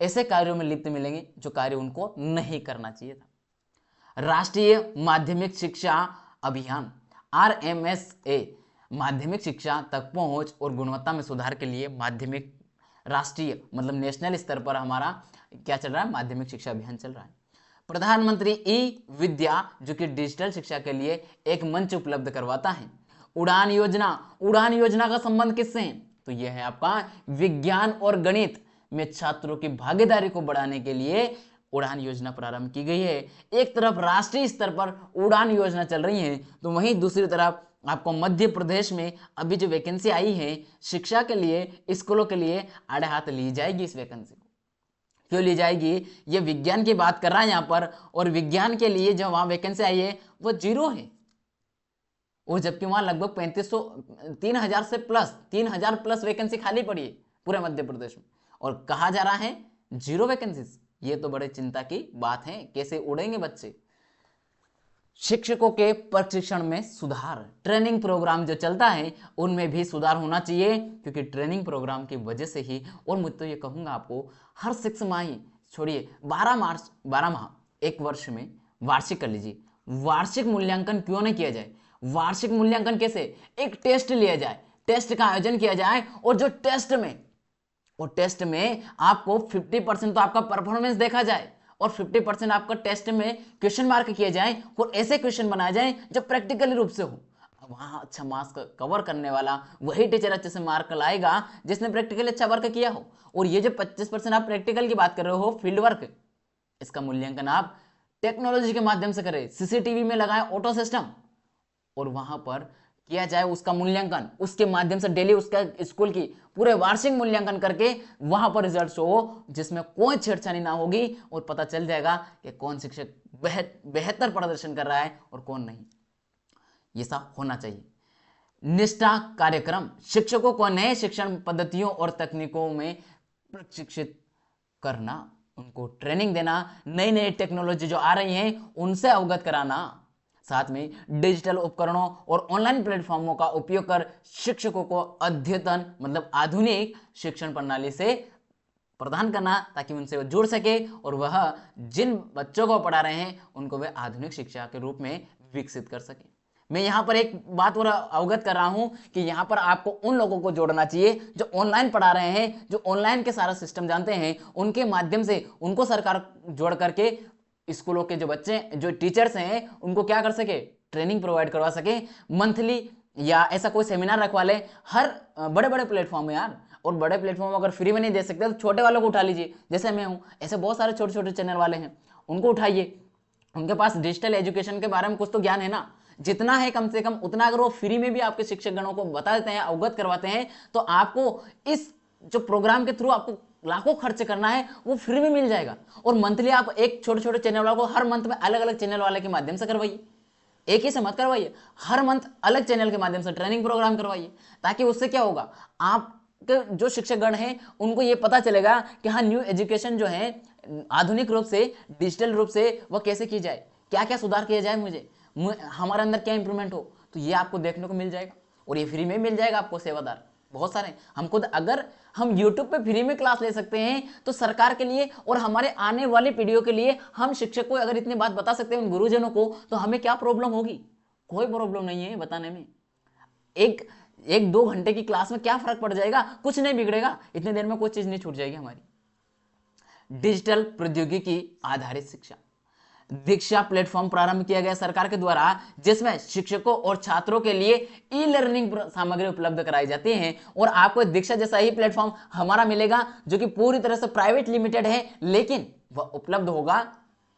ऐसे कार्यों में लिप्त मिलेंगे जो कार्य उनको नहीं करना चाहिए था। राष्ट्रीय माध्यमिक शिक्षा अभियान RMSA माध्यमिक शिक्षा तक पहुंच और गुणवत्ता में सुधार के लिए माध्यमिक राष्ट्रीय मतलब नेशनल स्तर पर हमारा क्या चल रहा है, माध्यमिक शिक्षा अभियान चल रहा है। प्रधानमंत्री ई विद्या जो कि डिजिटल शिक्षा के लिए एक मंच उपलब्ध करवाता है। उड़ान योजना, उड़ान योजना का संबंध किससे है, तो यह है आपका विज्ञान और गणित में छात्रों की भागीदारी को बढ़ाने के लिए उड़ान योजना प्रारंभ की गई है। एक तरफ राष्ट्रीय स्तर पर उड़ान योजना चल रही है, तो वहीं दूसरी तरफ आपको मध्य प्रदेश में अभी जो वैकेंसी आई है शिक्षा के लिए, स्कूलों के लिए आड़े हाथ ली जाएगी। इस वैकेंसी को क्यों ली जाएगी, ये विज्ञान की बात कर रहा है यहाँ पर, और विज्ञान के लिए जो वहां वैकेंसी आई है वो 0 है, और जबकि वहां लगभग 3000 प्लस वैकेंसी खाली पड़ी है पूरे मध्य प्रदेश में, और कहा जा रहा है 0 वैकेंसीज। ये तो बड़े चिंता की बात है, कैसे उड़ेंगे बच्चे। शिक्षकों के प्रशिक्षण में सुधार, ट्रेनिंग प्रोग्राम जो चलता है उनमें भी सुधार होना चाहिए, क्योंकि ट्रेनिंग प्रोग्राम की वजह से ही, और मैं तो ये कहूंगा आपको हर 6 माह छोड़िए 12 माह एक वर्ष में वार्षिक कर लीजिए। वार्षिक मूल्यांकन क्यों नहीं किया जाए, वार्षिक मूल्यांकन कैसे, एक टेस्ट लिया जाए, टेस्ट का आयोजन किया जाए, और जो टेस्ट में आपको 50% तो आपका परफॉर्मेंस देखा जाए और 50% आपका टेस्ट में क्वेश्चन मार्क किए जाए, और ऐसे क्वेश्चन बनाए जाए जो प्रैक्टिकली रूप से हो। वहां अच्छा मार्क्स कवर करने वाला वही टीचर अच्छे से मार्क लाएगा जिसने प्रैक्टिकली अच्छा वर्क किया हो। और ये जो 25% आप प्रैक्टिकल की बात कर रहे हो, फील्ड वर्क, इसका मूल्यांकन आप टेक्नोलॉजी के माध्यम से करें, सीसीटीवी में लगाए ऑटो सिस्टम, और वहां पर किया जाए उसका मूल्यांकन, उसके माध्यम से डेली उसका स्कूल की पूरे वार्षिक मूल्यांकन करके वहां पर रिजल्ट हो जिसमें कोई छेड़छाड़ी ना होगी, और पता चल जाएगा कि कौन शिक्षक बेहतर प्रदर्शन कर रहा है और कौन नहीं। ये सब होना चाहिए। निष्ठा कार्यक्रम, शिक्षकों को नए शिक्षण पद्धतियों और तकनीकों में प्रशिक्षित करना, उनको ट्रेनिंग देना, नई नई टेक्नोलॉजी जो आ रही हैं उनसे अवगत कराना, साथ में डिजिटल उपकरणों और ऑनलाइन प्लेटफॉर्मों का उपयोग कर शिक्षकों को अद्यतन मतलब आधुनिक शिक्षण प्रणाली से प्रदान करना, ताकि उनसे वो जुड़ सके और वह जिन बच्चों को पढ़ा रहे हैं उनको वे आधुनिक शिक्षा के रूप में विकसित कर सके। मैं यहाँ पर एक बात और अवगत कर रहा हूँ कि यहाँ पर आपको उन लोगों को जोड़ना चाहिए जो ऑनलाइन पढ़ा रहे हैं, जो ऑनलाइन के सारा सिस्टम जानते हैं, उनके माध्यम से उनको सरकार जोड़ करके स्कूलों के जो बच्चे जो टीचर्स हैं उनको क्या कर सके, ट्रेनिंग प्रोवाइड करवा सके, मंथली या ऐसा कोई सेमिनार रखवा ले हर बड़े बड़े प्लेटफॉर्म में यार। और बड़े प्लेटफॉर्म अगर फ्री में नहीं दे सकते तो छोटे वालों को उठा लीजिए, जैसे मैं हूँ, ऐसे बहुत सारे छोटे छोटे चैनल वाले हैं, उनको उठाइए, उनके पास डिजिटल एजुकेशन के बारे में कुछ तो ज्ञान है ना, जितना है कम से कम उतना अगर वो फ्री में भी आपके शिक्षक गणों को बता देते हैं, अवगत करवाते हैं, तो आपको इस जो प्रोग्राम के थ्रू आपको लाखों खर्च करना है वो फ्री में मिल जाएगा। और मंथली आप एक छोटे छोटे चैनल वालों को हर मंथ में अलग अलग चैनल वाले के माध्यम से करवाइए, एक ही से मत करवाइए, हर मंथ अलग चैनल के माध्यम से ट्रेनिंग प्रोग्राम करवाइए, ताकि उससे क्या होगा, आपके जो शिक्षक गण हैं उनको ये पता चलेगा कि हाँ न्यू एजुकेशन जो है आधुनिक रूप से डिजिटल रूप से वह कैसे की जाए, क्या क्या सुधार किया जाए, मुझे हमारे अंदर क्या इंप्रूवमेंट हो, तो ये आपको देखने को मिल जाएगा। और ये फ्री में मिल जाएगा आपको, सेवादार बहुत सारे। हम खुद अगर हम YouTube पे फ्री में क्लास ले सकते हैं तो सरकार के लिए और हमारे आने वाली पीढ़ियों के लिए हम शिक्षक को अगर इतनी बात बता सकते हैं उन गुरुजनों को, तो हमें क्या प्रॉब्लम होगी, कोई प्रॉब्लम नहीं है बताने में। एक 2 घंटे की क्लास में क्या फर्क पड़ जाएगा, कुछ नहीं बिगड़ेगा, इतनी देर में कोई चीज नहीं छूट जाएगी हमारी। डिजिटल प्रौद्योगिकी आधारित शिक्षा, दीक्षा प्लेटफॉर्म प्रारंभ किया गया सरकार के द्वारा, जिसमें शिक्षकों और छात्रों के लिए ई लर्निंग सामग्री उपलब्ध कराई जाती है। और आपको दीक्षा जैसा ही प्लेटफॉर्म हमारा मिलेगा जो कि पूरी तरह से प्राइवेट लिमिटेड है, लेकिन वह उपलब्ध होगा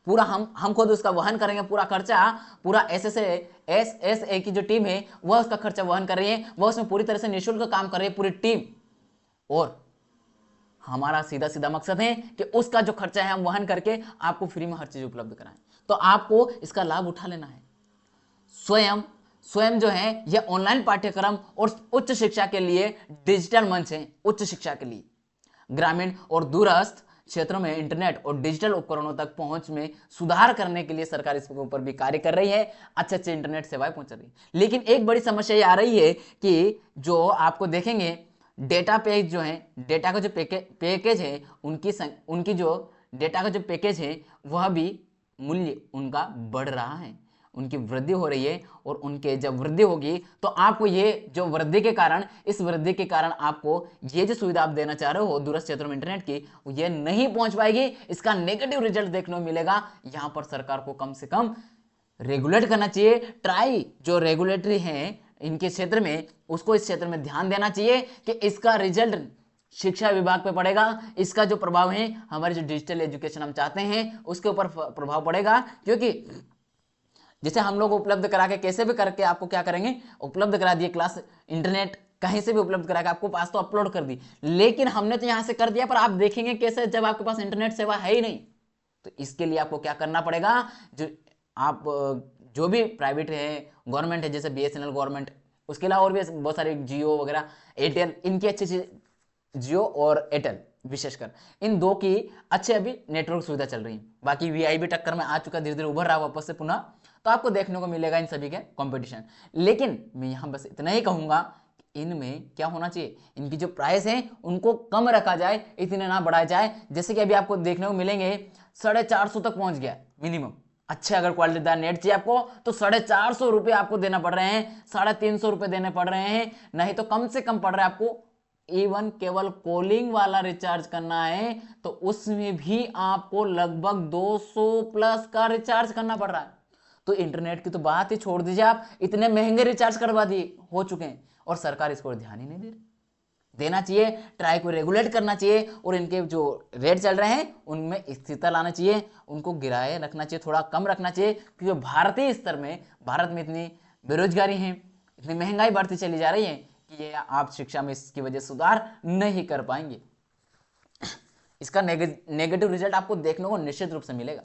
पूरा, हम खुद उसका वहन करेंगे, पूरा खर्चा पूरा SSA की जो टीम है वह उसका खर्चा वहन कर रही है, वह उसमें पूरी तरह से निःशुल्क काम कर रही है पूरी टीम। और हमारा सीधा सीधा मकसद है कि उसका जो खर्चा है हम वहन करके आपको फ्री में हर चीज उपलब्ध कराएं, तो आपको इसका लाभ उठा लेना है। स्वयं स्वयं जो है यह ऑनलाइन पाठ्यक्रम और उच्च शिक्षा के लिए डिजिटल मंच है। उच्च शिक्षा के लिए ग्रामीण और दूरस्थ क्षेत्रों में इंटरनेट और डिजिटल उपकरणों तक पहुंच में सुधार करने के लिए सरकार इसके ऊपर भी कार्य कर रही है, अच्छे अच्छे इंटरनेट सेवाएं पहुंचा रही है। लेकिन एक बड़ी समस्या ये आ रही है कि जो आपको देखेंगे डेटा पैक जो है, डेटा का जो पैकेज है, उनकी जो डेटा का जो पैकेज है वह भी मूल्य उनका बढ़ रहा है, उनकी वृद्धि हो रही है। और उनके जब वृद्धि होगी तो आपको ये जो वृद्धि के कारण, इस वृद्धि के कारण आपको ये जो सुविधा आप देना चाह रहे हो दूरस्थ क्षेत्रों में इंटरनेट की, ये नहीं पहुंच पाएगी। इसका नेगेटिव रिजल्ट देखने को मिलेगा। यहां पर सरकार को कम से कम रेगुलेट करना चाहिए। ट्राई जो रेगुलेटरी है इनके क्षेत्र में, उसको इस क्षेत्र में ध्यान देना चाहिए कि इसका रिजल्ट शिक्षा विभाग पे पड़ेगा। इसका जो प्रभाव है हमारे जो डिजिटल एजुकेशन हम चाहते हैं उसके ऊपर प्रभाव पड़ेगा। क्योंकि जैसे हम लोग उपलब्ध करा के कैसे भी करके आपको क्या करेंगे, उपलब्ध करा दिए क्लास, इंटरनेट कहीं से भी उपलब्ध करा के आपको पास तो अपलोड कर दी, लेकिन हमने तो यहां से कर दिया, पर आप देखेंगे कैसे जब आपके पास इंटरनेट सेवा है ही नहीं। तो इसके लिए आपको क्या करना पड़ेगा, जो आप जो भी प्राइवेट है, गवर्नमेंट है, जैसे BSNL गवर्नमेंट, उसके अलावा और भी बहुत सारे जियो वगैरह, एयरटेल, इनकी अच्छी जियो और एयरटेल विशेषकर इन दो की अच्छे अभी नेटवर्क सुविधा चल रही है। बाकी VI भी टक्कर में आ चुका, धीरे धीरे उभर रहा वापस से पुनः, तो आपको देखने को मिलेगा इन सभी के कंपटीशन। लेकिन मैं यहां बस इतना ही कहूंगा, इनमें क्या होना चाहिए, इनकी जो प्राइस है उनको कम रखा जाए, इतने ना बढ़ाया जाए। जैसे कि अभी आपको देखने को मिलेंगे 450 तक पहुंच गया मिनिमम। अच्छे अगर क्वालिटीदार नेट चाहिए आपको तो 450 रुपए आपको देना पड़ रहे हैं, 350 रुपए देने पड़ रहे हैं, नहीं तो कम से कम पड़ रहा है आपको। इवन केवल कॉलिंग वाला रिचार्ज करना है तो उसमें भी आपको लगभग 200 प्लस का रिचार्ज करना पड़ रहा है। तो इंटरनेट की तो बात ही छोड़ दीजिए, आप इतने महंगे रिचार्ज करवा दिए हो चुके हैं और सरकार इसको ध्यान ही नहीं दे रही। देना चाहिए, ट्राई को रेगुलेट करना चाहिए और इनके जो रेट चल रहे हैं उनमें स्थिरता लाना चाहिए, उनको गिराए रखना चाहिए, थोड़ा कम रखना चाहिए। क्योंकि भारतीय स्तर में, भारत में इतनी बेरोजगारी है, इतनी महंगाई बढ़ती चली जा रही है कि ये आप शिक्षा में इसकी वजह सुधार नहीं कर पाएंगे। इसका नेगेटिव रिजल्ट आपको देखने को निश्चित रूप से मिलेगा।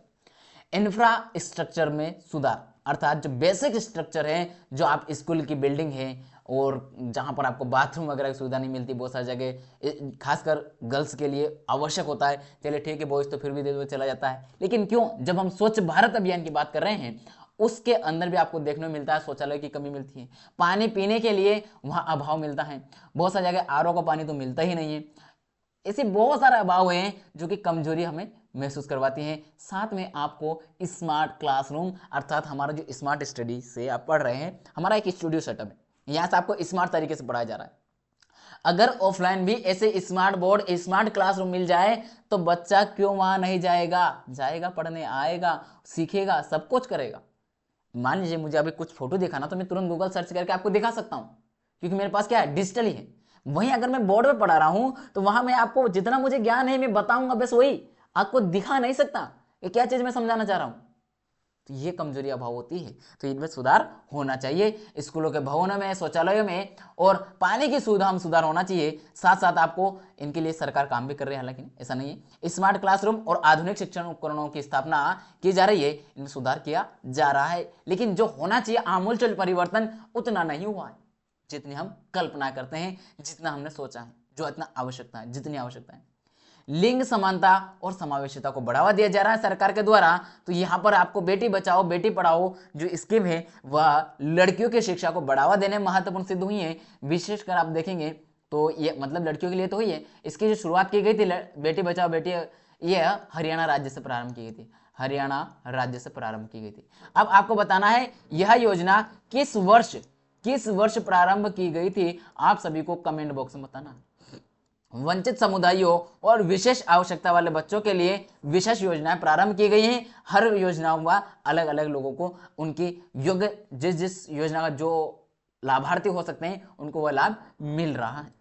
इंफ्रास्ट्रक्चर में सुधार, अर्थात जो बेसिक स्ट्रक्चर है, जो आप स्कूल की बिल्डिंग है और जहां पर आपको बाथरूम वगैरह की सुविधा नहीं मिलती, बहुत सारी जगह खासकर गर्ल्स के लिए आवश्यक होता है। चलिए ठीक है, बॉयज तो फिर भी दे चला जाता है, लेकिन क्यों, जब हम स्वच्छ भारत अभियान की बात कर रहे हैं उसके अंदर भी आपको देखने को मिलता है शौचालय की कमी मिलती है, पानी पीने के लिए वहां अभाव मिलता है, बहुत सारी जगह RO का पानी तो मिलता ही नहीं है। ऐसे बहुत सारे अभाव हैं जो कि कमजोरी हमें महसूस करवाती हैं। साथ में आपको स्मार्ट क्लासरूम, अर्थात हमारा जो स्मार्ट स्टडी से आप पढ़ रहे हैं, हमारा एक स्टूडियो सेटअप है, यहाँ से आपको स्मार्ट तरीके से पढ़ाया जा रहा है। अगर ऑफलाइन भी ऐसे स्मार्ट बोर्ड, स्मार्ट क्लासरूम मिल जाए तो बच्चा क्यों वहां नहीं जाएगा, जाएगा पढ़ने, आएगा, सीखेगा, सब कुछ करेगा। मान लीजिए मुझे अभी कुछ फोटो दिखाना तो मैं तुरंत गूगल सर्च करके आपको दिखा सकता हूं, क्योंकि मेरे पास क्या है, डिजिटल ही है। वहीं अगर मैं बोर्ड पे पढ़ा रहा हूं तो वहां मैं आपको जितना मुझे ज्ञान है मैं बताऊंगा, बस वही आपको दिखा नहीं सकता कि क्या चीज मैं समझाना चाह रहा हूं। तो ये कमजोरी अभाव होती है, तो इनमें सुधार होना चाहिए। स्कूलों के भवनों में, शौचालयों में और पानी की सुविधा में सुधार होना चाहिए। साथ साथ आपको इनके लिए सरकार काम भी कर रही है, हालांकि ऐसा नहीं है। स्मार्ट क्लासरूम और आधुनिक शिक्षण उपकरणों की स्थापना की जा रही है, इनमें सुधार किया जा रहा है, लेकिन जो होना चाहिए आमूलचूल परिवर्तन उतना नहीं हुआ है जितनी हम कल्पना करते हैं, जितना हमने सोचा है, जो इतना आवश्यकता है, जितनी आवश्यकता है। लिंग समानता और समावेशिता को बढ़ावा दिया जा रहा है सरकार के द्वारा। तो यहां पर आपको बेटी बचाओ बेटी पढ़ाओ जो स्कीम है वह लड़कियों की शिक्षा को बढ़ावा देने में महत्वपूर्ण सिद्ध हुई है। विशेषकर आप देखेंगे तो ये मतलब लड़कियों के लिए तो हुई है। इसकी जो शुरुआत की गई थी बेटी बचाओ बेटी, ये हरियाणा राज्य से प्रारंभ की गई थी, हरियाणा राज्य से प्रारंभ की गई थी। अब आपको बताना है यह योजना किस वर्ष प्रारंभ की गई थी, आप सभी को कमेंट बॉक्स में बताना। वंचित समुदायों और विशेष आवश्यकता वाले बच्चों के लिए विशेष योजनाएं प्रारंभ की गई हैं। हर योजनाओं का अलग अलग लोगों को उनकी योग्य जिस योजना का जो लाभार्थी हो सकते हैं उनको वह लाभ मिल रहा है।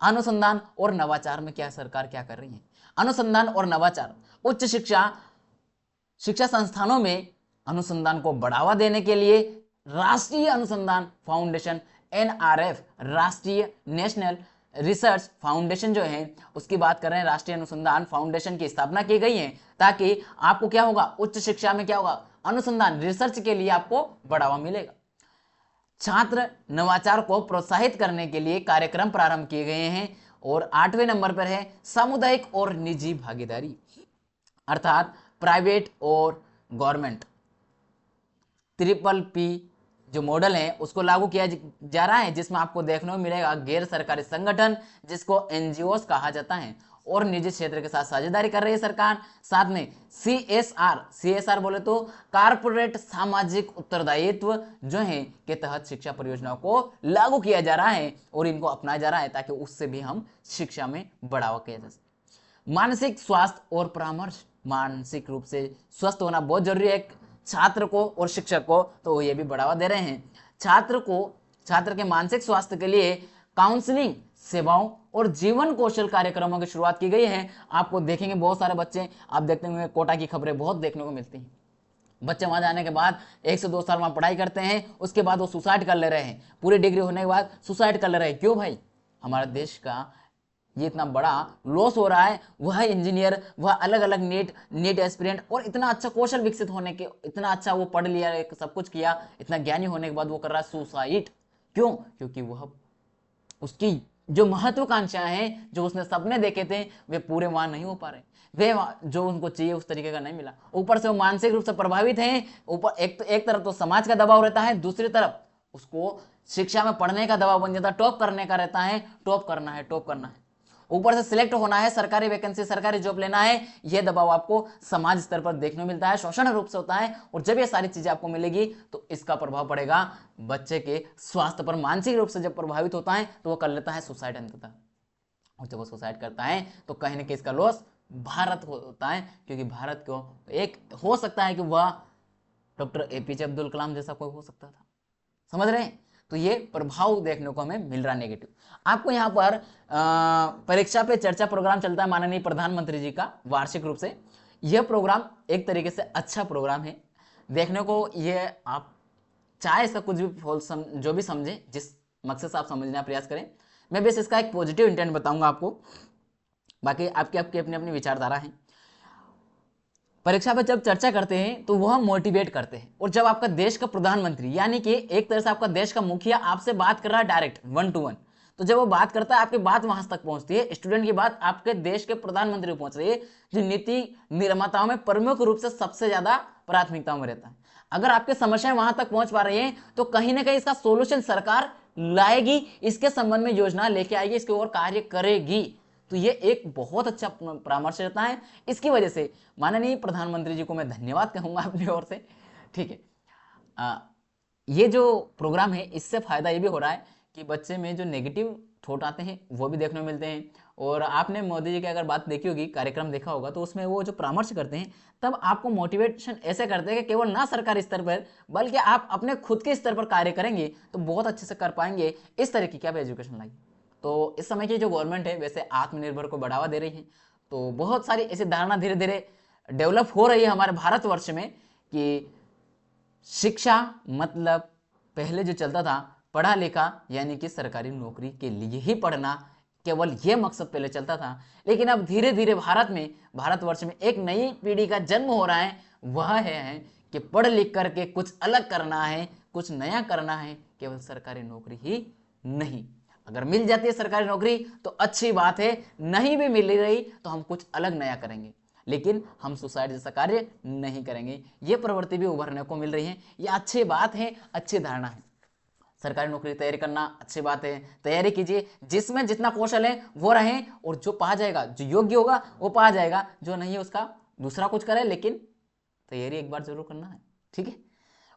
अनुसंधान और नवाचार में क्या सरकार क्या कर रही है? अनुसंधान और नवाचार, उच्च शिक्षा संस्थानों में अनुसंधान को बढ़ावा देने के लिए राष्ट्रीय अनुसंधान फाउंडेशन NRF, राष्ट्रीय नेशनल रिसर्च फाउंडेशन जो है उसकी बात कर रहे हैं, राष्ट्रीय अनुसंधान फाउंडेशन की स्थापना की गई है ताकि आपको क्या होगा, उच्च शिक्षा में क्या होगा, अनुसंधान रिसर्च के लिए आपको बढ़ावा मिलेगा। छात्र नवाचार को प्रोत्साहित करने के लिए कार्यक्रम प्रारंभ किए गए हैं। और 8वें नंबर पर है सामुदायिक और निजी भागीदारी, अर्थात प्राइवेट और गवर्नमेंट ट्रिपल पी जो मॉडल है उसको लागू किया जा रहा है, जिसमें आपको देखने को मिलेगा गैर सरकारी संगठन जिसको एनजीओस कहा जाता है और निजी क्षेत्र के साथ साझेदारी कर रही है सरकार। साथ में सीएसआर बोले तो कारपोरेट सामाजिक उत्तरदायित्व जो है के तहत शिक्षा परियोजनाओं को लागू किया जा रहा है और इनको अपनाया जा रहा है ताकि उससे भी हम शिक्षा में बढ़ावा किया जा सके। मानसिक स्वास्थ्य और परामर्श, मानसिक रूप से स्वस्थ होना बहुत जरूरी है छात्र को और शिक्षक को, तो ये भी बढ़ावा दे रहे हैं। छात्र के मानसिक स्वास्थ्य के लिए काउंसलिंग सेवाओं और जीवन कौशल कार्यक्रमों की शुरुआत की गई है। आपको देखेंगे बहुत सारे बच्चे, आप देखते होंगे कोटा की खबरें बहुत देखने को मिलती हैं। बच्चे वहां जाने के बाद 1 से 2 साल वहां पढ़ाई करते हैं, उसके बाद वो सुसाइड कर ले रहे हैं, पूरी डिग्री होने के बाद सुसाइड कर ले रहे हैं। क्यों भाई? हमारे देश का ये इतना बड़ा लॉस हो रहा है, वह इंजीनियर, वह अलग अलग नीट एस्पिरेंट और इतना अच्छा कौशल विकसित होने के, इतना अच्छा वो पढ़ लिया, सब कुछ किया, इतना ज्ञानी होने के बाद वो कर रहा है सुसाइड। क्यों? क्योंकि वह उसकी जो महत्वाकांक्षाएं हैं, जो उसने सपने देखे थे, वे पूरे वहां नहीं हो पा रहे, वे जो उनको चाहिए उस तरीके का नहीं मिला। ऊपर से वो मानसिक रूप से प्रभावित हैं। ऊपर एक तरफ तो समाज का दबाव रहता है, दूसरी तरफ उसको शिक्षा में पढ़ने का दबाव बन जाता है, टॉप करने का रहता है, टॉप करना है, ऊपर से सिलेक्ट होना है, सरकारी वैकेंसी, सरकारी जॉब लेना है। यह दबाव आपको समाज स्तर पर देखने को मिलता है, शोषण रूप से होता है। और जब ये सारी चीजें आपको मिलेगी तो इसका प्रभाव पड़ेगा बच्चे के स्वास्थ्य पर। मानसिक रूप से जब प्रभावित होता है तो वो कर लेता है सुसाइड अंततः, और जब वो सुसाइड करता है तो कहीं ना कहीं इसका लॉस भारत होता है, क्योंकि भारत को एक हो सकता है कि वह डॉक्टर एपीजे अब्दुल कलाम जैसा कोई हो सकता था। समझ रहे हैं? तो ये प्रभाव देखने को हमें मिल रहा है नेगेटिव। आपको यहाँ पर परीक्षा पे चर्चा प्रोग्राम चलता है माननीय प्रधानमंत्री जी का वार्षिक रूप से। यह प्रोग्राम एक तरीके से अच्छा प्रोग्राम है देखने को। ये आप चाहे इसका कुछ भी जो भी समझे, जिस मकसद से आप समझने का प्रयास करें, मैं बस इसका एक पॉजिटिव इंटेंट बताऊंगा आपको, बाकी आपकी अपनी अपनी विचारधारा है। परीक्षा पर जब चर्चा करते हैं तो वह मोटिवेट करते हैं, और जब आपका देश का प्रधानमंत्री यानी कि एक तरह से आपका देश का मुखिया आपसे बात कर रहा है डायरेक्ट 1 to 1, तो जब वो बात करता है आपकी बात वहां तक पहुंचती है, स्टूडेंट की बात आपके देश के प्रधानमंत्री को पहुंच रही है, जो नीति निर्माताओं में प्रमुख रूप से सबसे ज्यादा प्राथमिकताओं में रहता है। अगर आपकी समस्याएं वहां तक पहुंच पा रही है तो कहीं ना कहीं इसका सोल्यूशन सरकार लाएगी, इसके संबंध में योजना लेके आएगी, इसके ओर कार्य करेगी। तो ये एक बहुत अच्छा परामर्श रहता है। इसकी वजह से माननीय प्रधानमंत्री जी को मैं धन्यवाद कहूंगा अपनी ओर से। ठीक है, ये जो प्रोग्राम है इससे फायदा ये भी हो रहा है कि बच्चे में जो नेगेटिव थॉट आते हैं वो भी देखने को मिलते हैं। और आपने मोदी जी की अगर बात देखी होगी, कार्यक्रम देखा होगा, तो उसमें वो जो परामर्श करते हैं तब आपको मोटिवेशन ऐसे करते हैं कि केवल ना सरकारी स्तर पर बल्कि आप अपने खुद के स्तर पर कार्य करेंगे तो बहुत अच्छे से कर पाएंगे। इस तरह की क्या एजुकेशन लाई। तो इस समय की जो गवर्नमेंट है वैसे आत्मनिर्भर को बढ़ावा दे रही है, तो बहुत सारी ऐसी धारणा धीरे धीरे डेवलप हो रही है हमारे भारतवर्ष में कि शिक्षा मतलब पहले जो चलता था पढ़ा लिखा यानी कि सरकारी नौकरी के लिए ही पढ़ना, केवल यह मकसद पहले चलता था। लेकिन अब धीरे धीरे भारतवर्ष में एक नई पीढ़ी का जन्म हो रहा है, वह है कि पढ़ लिख करके कुछ अलग करना है, कुछ नया करना है, केवल सरकारी नौकरी ही नहीं। अगर मिल जाती है सरकारी नौकरी तो अच्छी बात है, नहीं भी मिल रही तो हम कुछ अलग नया करेंगे, लेकिन हम सुसाइड जैसा कार्य नहीं करेंगे। ये प्रवृत्ति भी उभरने को मिल रही है। ये अच्छी बात है, अच्छी धारणा है। सरकारी नौकरी की तैयारी करना अच्छी बात है, तैयारी कीजिए, जिसमें जितना कौशल है वो रहे, और जो पा जाएगा, जो योग्य होगा वो पा जाएगा, जो नहीं है उसका दूसरा कुछ करे, लेकिन तैयारी एक बार जरूर करना है। ठीक है,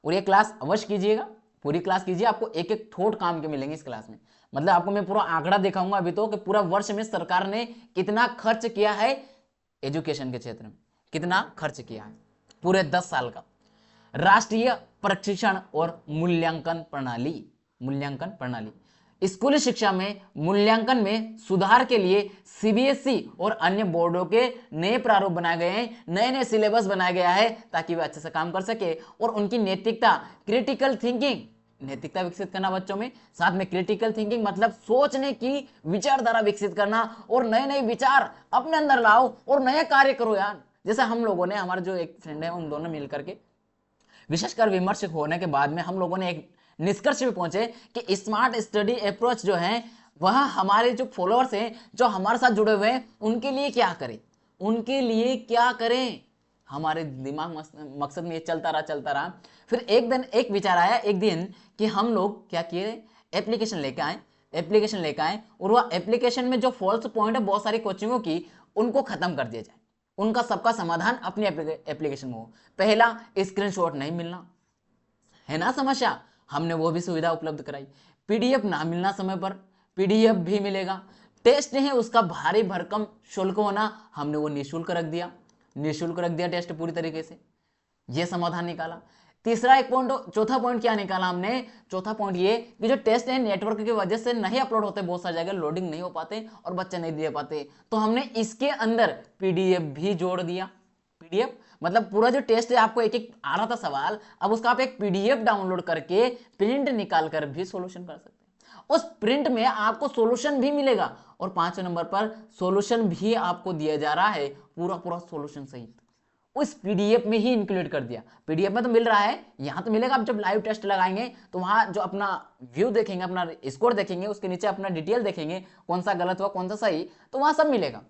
और ये क्लास अवश्य कीजिएगा, पूरी क्लास कीजिए। आपको एक एक थॉट काम के मिलेंगे इस क्लास में। मतलब आपको मैं पूरा आंकड़ा दिखाऊंगा अभी तो कि पूरा वर्ष में सरकार ने कितना खर्च किया है एजुकेशन के क्षेत्र में, कितना खर्च किया है पूरे 10 साल का। राष्ट्रीय प्रशिक्षण और मूल्यांकन प्रणाली स्कूली शिक्षा में मूल्यांकन में सुधार के लिए सीबीएसई और अन्य बोर्डों के नए प्रारूप बनाए गए हैं, नए नए सिलेबस बनाया गया है ताकि वे अच्छे से काम कर सके। और उनकी नैतिकता, क्रिटिकल थिंकिंग, नैतिकता विकसित करना बच्चों में, साथ में क्रिटिकल थिंकिंग मतलब सोचने की विचारधारा विकसित करना, और नए नए विचार अपने अंदर लाओ और नए कार्य करो यार। जैसे हम लोगों ने, हमारे जो एक फ्रेंड है उन दोनों मिलकर के विशेषकर विमर्श होने के बाद में हम लोगों ने एक निष्कर्ष पे पहुंचे कि स्मार्ट स्टडी अप्रोच जो है वह हमारे जो फॉलोअर्स हैं, जो हमारे साथ जुड़े हुए हैं, उनके लिए क्या करें, उनके लिए क्या करें। हमारे दिमाग मकसद में ये चलता रहा। फिर एक दिन एक विचार आया एक दिन कि हम लोग क्या किए, एप्लीकेशन लेके आए और वह एप्लीकेशन में जो फॉल्स पॉइंट है बहुत सारी कोचिंगों की, उनको खत्म कर दिया जाए, उनका सबका समाधान अपनी एप्लीकेशन में हो। पहला, स्क्रीनशॉट नहीं मिलना, है ना समस्या, हमने वो भी सुविधा उपलब्ध कराई। पीडीएफ ना मिलना समय पर, पीडीएफ भी मिलेगा। टेस्ट है उसका भारी भरकम शुल्क होना, हमने वो निःशुल्क रख दिया, टेस्ट पूरी तरीके से, ये समाधान निकाला। तीसरा एक पॉइंट, चौथा पॉइंट क्या निकाला हमने, चौथा पॉइंट ये कि जो टेस्ट है नेटवर्क की वजह से नहीं अपलोड होते, बहुत सारी जगह लोडिंग नहीं हो पाते और बच्चे नहीं दे पाते, तो हमने इसके अंदर पीडीएफ भी जोड़ दिया। पीडीएफ मतलब पूरा जो टेस्ट है आपको एक एक आ रहा था सवाल, अब उसका आप एक पीडीएफ डाउनलोड करके प्रिंट निकाल कर भी सॉल्यूशन कर सकते हैं। उस प्रिंट में आपको सॉल्यूशन भी मिलेगा और 5वें नंबर पर सॉल्यूशन भी आपको दिया जा रहा है, पूरा सॉल्यूशन सहित उस पीडीएफ में ही इंक्लूड कर दिया। पीडीएफ में तो मिल रहा है, यहां तो मिलेगा। आप जब लाइव टेस्ट लगाएंगे तो वहां जो अपना व्यू देखेंगे, अपना स्कोर देखेंगे, उसके नीचे अपना डिटेल देखेंगे, कौन सा गलत हुआ कौन सा सही, तो वहां सब मिलेगा।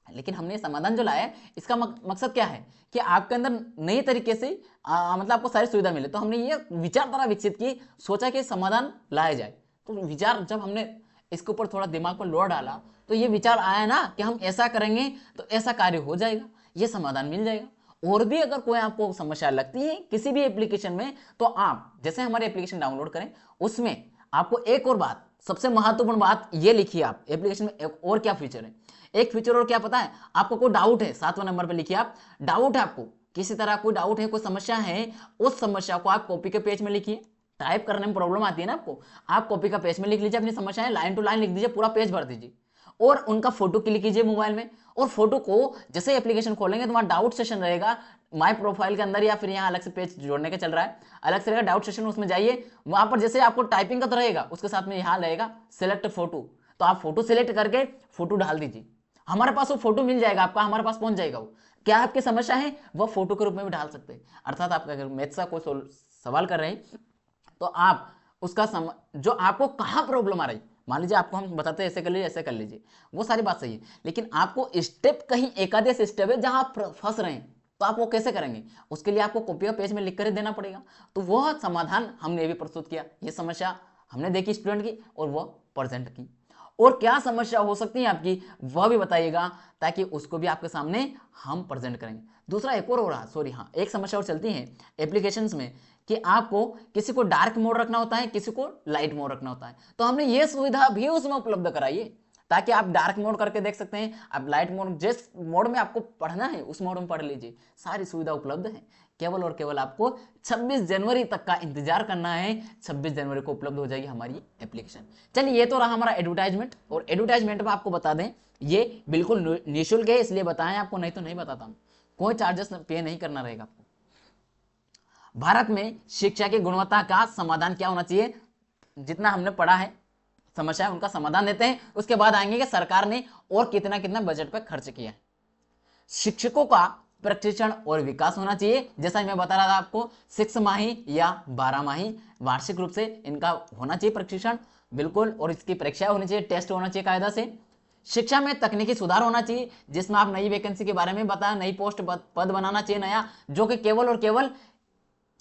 लेकिन हमने समाधान जो लाया इसका मकसद क्या है कि आपके अंदर नई तरीके से मतलब आपको सारी सुविधा मिले। तो हमने ये विचारधारा विकसित की, सोचा कि समाधान लाया जाए। तो विचार जब हमने इसके ऊपर थोड़ा दिमाग पर लोड डाला तो ये विचार आया ना कि हम ऐसा करेंगे तो ऐसा कार्य हो जाएगा, ये समाधान मिल जाएगा। और भी अगर कोई आपको समस्या लगती है किसी भी एप्लीकेशन में, तो आप जैसे हमारे एप्लीकेशन डाउनलोड करें, उसमें आपको एक और बात, सबसे महत्वपूर्ण बात ये लिखिए आप, एप्लीकेशन में एक और क्या फीचर है, एक फीचर और क्या पता है आपको, कोई डाउट है 7वें नंबर पर लिखिए आप, डाउट है आपको किसी तरह कोई डाउट है, कोई समस्या है, उस समस्या को आप कॉपी के पेज में लिखिए। टाइप करने में प्रॉब्लम आती है ना आपको, आप कॉपी का पेज में लिख लीजिए अपनी समस्याएं, लाइन टू लाइन लिख दीजिए, पूरा पेज भर दीजिए और उनका फोटो क्लिक कीजिए मोबाइल में। और फोटो को जैसे एप्लीकेशन खोलेंगे तो वहां डाउट सेशन रहेगा माय प्रोफाइल के अंदर, या फिर यहाँ अलग से पेज जोड़ने का चल रहा है, अलग से रहेगा डाउट सेशन, उसमें जाइए, वहां पर जैसे आपको टाइपिंग का तो रहेगा, उसके साथ में यहाँ रहेगा सिलेक्ट फोटो, तो आप फोटो सिलेक्ट करके फोटो डाल दीजिए, हमारे पास वो फोटो मिल जाएगा आपका, हमारे पास पहुंच जाएगा वो। क्या आपकी समस्या है वह फोटो के रूप में भी डाल सकते हैं। अर्थात आप अगर मैथ्स का कोई सवाल कर रहे हैं तो आप उसका जो आपको कहाँ प्रॉब्लम आ रही, मान लीजिए आपको हम बताते हैं ऐसे कर लीजिए ऐसे कर लीजिए, वो सारी बात सही है, लेकिन आपको स्टेप कहीं एकादेश स्टेप है जहां आप फंस रहे हैं, तो आप वो कैसे करेंगे, उसके लिए आपको कॉपी का पेज में लिख कर देना पड़ेगा। तो वह समाधान हमने भी प्रस्तुत किया, ये समस्या हमने देखी स्टूडेंट की और वह प्रेजेंट की। और क्या समस्या हो सकती है आपकी वह भी बताइएगा, ताकि उसको भी आपके सामने हम प्रेजेंट करेंगे। दूसरा एक और हो रहा, सॉरी हाँ, एक समस्या और चलती है एप्लीकेशंस में कि आपको किसी को डार्क मोड रखना होता है, किसी को लाइट मोड रखना होता है, तो हमने ये सुविधा भी उसमें उपलब्ध कराई है, ताकि आप डार्क मोड करके देख सकते हैं, आप लाइट मोड जिस मोड में आपको पढ़ना है उस मोड में पढ़ लीजिए, सारी सुविधा उपलब्ध है। केवल और केवल आपको 26 जनवरी तक का इंतजार करना है, 26 जनवरी को उपलब्ध हो जाएगी हमारी एप्लीकेशन। चलिए ये तो रहा हमारा एडवर्टाइजमेंट, और एडवर्टाइजमेंट में आपको बता दें ये बिल्कुल निःशुल्क है, इसलिए बताएं आपको, नहीं तो नहीं बताता हूं, कोई चार्जेस पे नहीं करना रहेगा आपको। भारत में शिक्षा की गुणवत्ता का समाधान क्या होना चाहिए, जितना हमने पढ़ा है समस्या है उनका समाधान देते हैं, उसके बाद आएंगे कि सरकार ने और कितना कितना बजट पर खर्च किया है। शिक्षकों का प्रशिक्षण और विकास होना चाहिए, जैसा मैं बता रहा था आपको 6 माही या 12 माही वार्षिक रूप से इनका होना चाहिए प्रशिक्षण, बिल्कुल, और इसकी परीक्षा होनी चाहिए, टेस्ट होना चाहिए कायदा से। शिक्षा में तकनीकी सुधार होना चाहिए, जिसमें आप नई वैकेंसी के बारे में बताया, नई पोस्ट पद बनाना चाहिए नया, जो कि केवल और केवल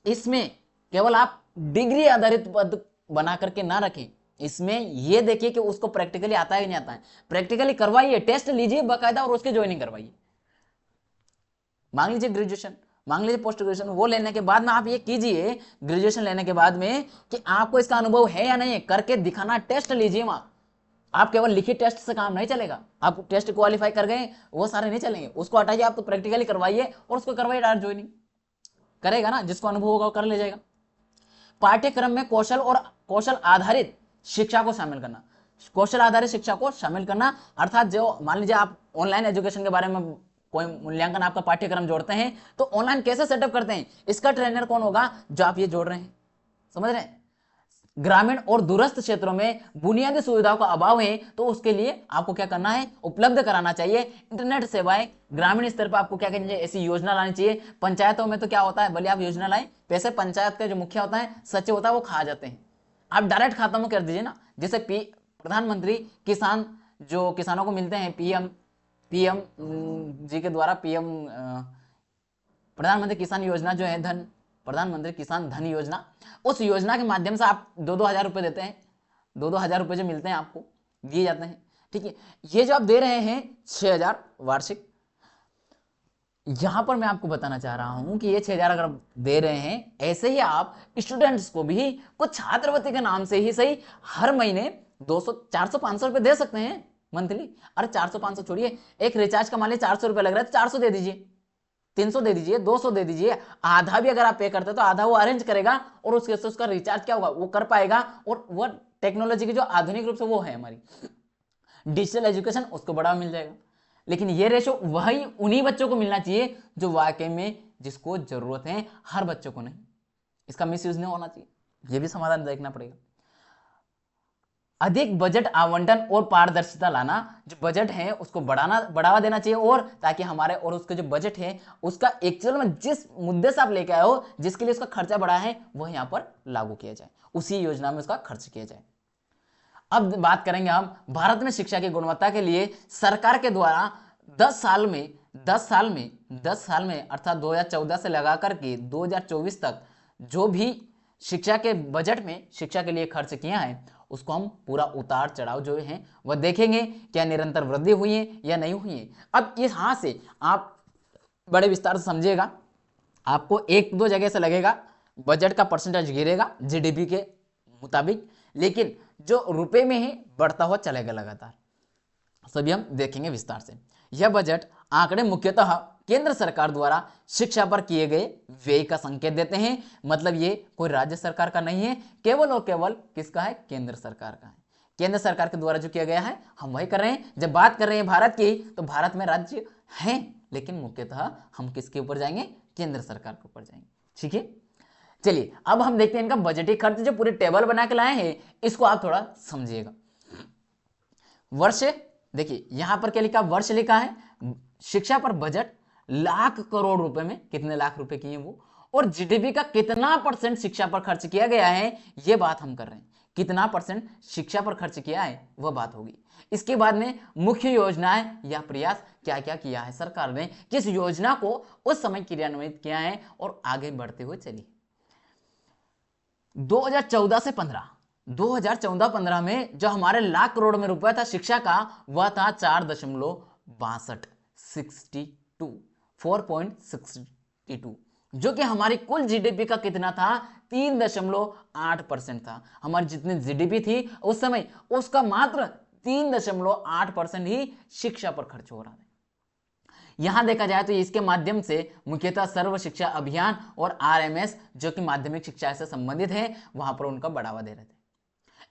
इसमें केवल आप डिग्री आधारित पद बना करके ना रखें, इसमें यह देखिए कि उसको प्रैक्टिकली आता है कि नहीं आता है, प्रैक्टिकली करवाइए, टेस्ट लीजिए बाकायदा और उसके ज्वाइनिंग करवाइए। मांग लीजिए ग्रेजुएशन, मांग लीजिए पोस्ट ग्रेजुएशन, वो लेने के बाद में आप ये कीजिए ग्रेजुएशन लेने के बाद में कि आपको इसका अनुभव है या नहीं, करके दिखाना, टेस्ट लीजिए वहां। आप केवल लिखित टेस्ट से काम नहीं चलेगा, आप टेस्ट क्वालिफाई कर गए वो सारे नहीं चलेंगे, उसको हटाइए, आप तो प्रैक्टिकली करवाइए और उसको करवाइए डायरेक्ट ज्वाइनिंग, करेगा ना, जिसको अनुभव होगा वो कर ले जाएगा। पाठ्यक्रम में कौशल आधारित शिक्षा को शामिल करना, कौशल आधारित शिक्षा को शामिल करना, अर्थात जो मान लीजिए आप ऑनलाइन एजुकेशन के बारे में कोई मूल्यांकन आपका पाठ्यक्रम जोड़ते हैं, तो ऑनलाइन कैसे सेटअप करते हैं, इसका ट्रेनर कौन होगा, जो आप ये जोड़ रहे हैं, समझ रहे हैं। ग्रामीण और दूरस्थ क्षेत्रों में बुनियादी सुविधाओं का अभाव है, तो उसके लिए आपको क्या करना है, उपलब्ध कराना चाहिए इंटरनेट सेवाएं। ग्रामीण स्तर पर आपको क्या करना चाहिए, ऐसी योजना लानी चाहिए। पंचायतों में तो क्या होता है, भले आप योजना लाएं, पैसे पंचायत का जो मुखिया होता है, सचिव होता है, वो खा जाते हैं। आप डायरेक्ट खाता में कर दीजिए ना, जैसे प्रधानमंत्री किसान जो किसानों को मिलते हैं, पीएम जी के द्वारा, प्रधानमंत्री किसान योजना जो है, प्रधानमंत्री किसान धन योजना, उस योजना के माध्यम से आप 2-2 हज़ार रुपए देते हैं, 2-2 हज़ार रुपए जो मिलते हैं आपको, दिए जाते हैं। ठीक है, ये जो आप दे रहे हैं 6,000 वार्षिक, यहां पर मैं आपको बताना चाह रहा हूं कि ये 6,000 अगर दे रहे हैं, ऐसे ही आप स्टूडेंट्स को भी कुछ छात्रवृत्ति के नाम से ही सही हर महीने 200, 400, 500 रुपए दे सकते हैं मंथली। अरे 400, 500 छोड़िए, एक रिचार्ज का मान लीजिए 400 रुपए लग रहा है, तो 400 दे दीजिए, 300 दे दीजिए, 200 दे दीजिए। आधा भी अगर आप पे करते तो आधा वो अरेंज करेगा, और उसके से उसका रिचार्ज क्या होगा, वो कर पाएगा। और वो टेक्नोलॉजी की जो आधुनिक रूप से वो है हमारी डिजिटल एजुकेशन, उसको बढ़ावा मिल जाएगा। लेकिन ये रेशो वही उन्हीं बच्चों को मिलना चाहिए जो वाकई में जिसको जरूरत है, हर बच्चों को नहीं। इसका मिसयूज नहीं होना चाहिए, ये भी समाधान देखना पड़ेगा। अधिक बजट आवंटन और पारदर्शिता लाना, जो बजट है उसको बढ़ावा देना चाहिए, और ताकि हमारे और उसके जो बजट है उसका एक्चुअल में जिस मुद्दे से आप लेके आए हो, जिसके लिए उसका खर्चा बढ़ा है, वह यहाँ पर लागू किया जाए, उसी योजना में उसका खर्च किया जाए। अब बात करेंगे हम भारत में शिक्षा की गुणवत्ता के लिए सरकार के द्वारा 10 साल में अर्थात 2014 से लगा करके 2024 तक जो भी शिक्षा के बजट में शिक्षा के लिए खर्च किया है, उसको हम पूरा उतार चढ़ाव जो है वह देखेंगे, क्या निरंतर वृद्धि हुई है या नहीं हुई है। अब यहां से आप बड़े विस्तार से समझिएगा, आपको 1-2 जगह से लगेगा बजट का परसेंटेज गिरेगा जीडीपी के मुताबिक, लेकिन जो रुपए में है बढ़ता हुआ चलेगा लगातार, सभी हम देखेंगे विस्तार से। यह बजट आंकड़े मुख्यतः केंद्र सरकार द्वारा शिक्षा पर किए गए व्यय का संकेत देते हैं। मतलब ये कोई राज्य सरकार का नहीं है, केवल और केवल किसका है, केंद्र सरकार का है। केंद्र सरकार के द्वारा जो किया गया है हम वही कर रहे हैं। जब बात कर रहे हैं भारत की, तो भारत में राज्य हैं, लेकिन मुख्यतः हम किसके ऊपर जाएंगे, केंद्र सरकार के ऊपर जाएंगे। ठीक है, चलिए अब हम देखते हैं इनका बजटीय खर्च, जो पूरे टेबल बना के लाए हैं, इसको आप थोड़ा समझिएगा। वर्ष, देखिए यहां पर क्या लिखा, वर्ष लिखा है, शिक्षा पर बजट लाख करोड़ रुपए में कितने लाख रुपए किए वो, और जीडीपी का कितना परसेंट शिक्षा पर खर्च किया गया है, ये बात हम कर रहे हैं। कितना परसेंट शिक्षा पर खर्च किया है वह बात होगी। इसके बाद में मुख्य योजनाएं या प्रयास, क्या क्या किया है सरकार ने, किस योजना को उस समय क्रियान्वित किया है और आगे बढ़ते हुए चलिए। 2014 से 15 में जो हमारे लाख करोड़ में रुपया था शिक्षा का, वह था 4.62, जो कि हमारी कुल जीडीपी का कितना था, 3.8% था। हमारी जितनी जीडीपी थी उस समय, उसका मात्र 3.8% ही शिक्षा पर खर्च हो रहा है। यहां देखा जाए तो इसके माध्यम से मुख्यतः सर्व शिक्षा अभियान और आरएमएस, जो कि माध्यमिक शिक्षा से संबंधित है, वहां पर उनका बढ़ावा दे रहे थे।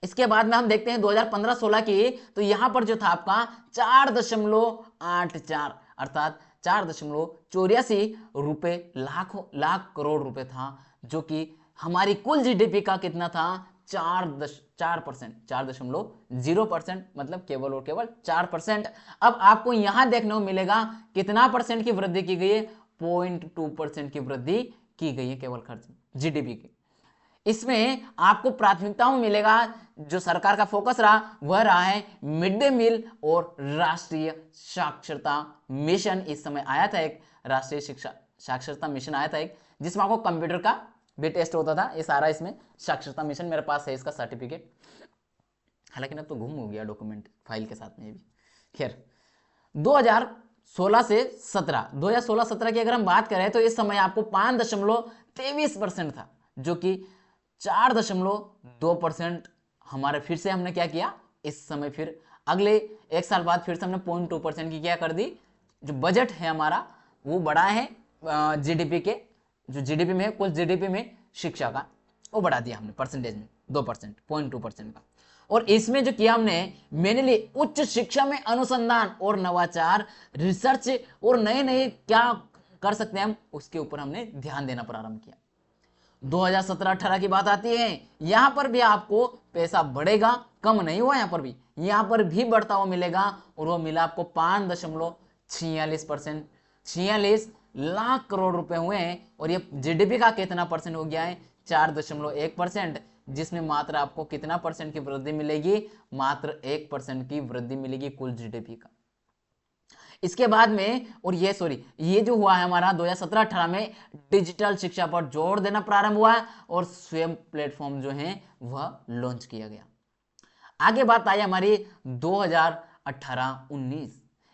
इसके बाद में हम देखते हैं 2015-16 की, तो यहां पर जो था आपका 4.84 अर्थात 4.84 रुपए लाख करोड़ रुपए था, जो कि हमारी कुल जीडीपी का कितना था, 4.0%, मतलब केवल और केवल 4%। अब आपको यहां देखने को मिलेगा कितना परसेंट की वृद्धि की गई है, 0.2% की वृद्धि की गई है केवल खर्च जीडीपी की। इसमें आपको प्राथमिकताओं में मिलेगा, जो सरकार का फोकस रहा वह रहा है मिड डे मील और राष्ट्रीय साक्षरता मिशन। इस समय आया था एक राष्ट्रीय शिक्षा साक्षरता मिशन आया था एक, जिसमें आपको कंप्यूटर का भी टेस्ट होता था। ये सारा इसमें साक्षरता मिशन मेरे पास है, इसका सर्टिफिकेट, हालांकि अब तो गुम हो गया डॉक्यूमेंट फाइल के साथ में भी। खैर 2016-17 की अगर हम बात करें तो इस समय आपको 5.23% था, जो कि 4.2% हमारे फिर से हमने क्या किया, इस समय फिर अगले एक साल बाद फिर से हमने 0.2% की क्या कर दी, जो बजट है हमारा वो बढ़ा है जीडीपी के, जो जीडीपी में कुल जीडीपी में शिक्षा का वो बढ़ा दिया हमने परसेंटेज में 2%, 0.2% का। और इसमें जो किया हमने मेनली उच्च शिक्षा में अनुसंधान और नवाचार, रिसर्च और नए नए क्या कर सकते हैं हम, उसके ऊपर हमने ध्यान देना प्रारंभ किया। 2017-18 की बात आती है, यहां पर भी आपको पैसा बढ़ेगा, कम नहीं हुआ, यहां पर भी बढ़ता हुआ मिलेगा, और वो मिला आपको 5.46%, 46 लाख करोड़ रुपए हुए हैं। और ये जीडीपी का कितना परसेंट हो गया है, 4.1%, जिसमें मात्र आपको कितना परसेंट की वृद्धि मिलेगी, मात्र 1% की वृद्धि मिलेगी कुल जीडीपी का। इसके बाद में, और ये जो हुआ है हमारा 2017-18 में, डिजिटल शिक्षा पर जोर देना प्रारंभ हुआ है और स्वयं प्लेटफॉर्म जो है वह लॉन्च किया गया। आगे बात आई हमारी 2018-19,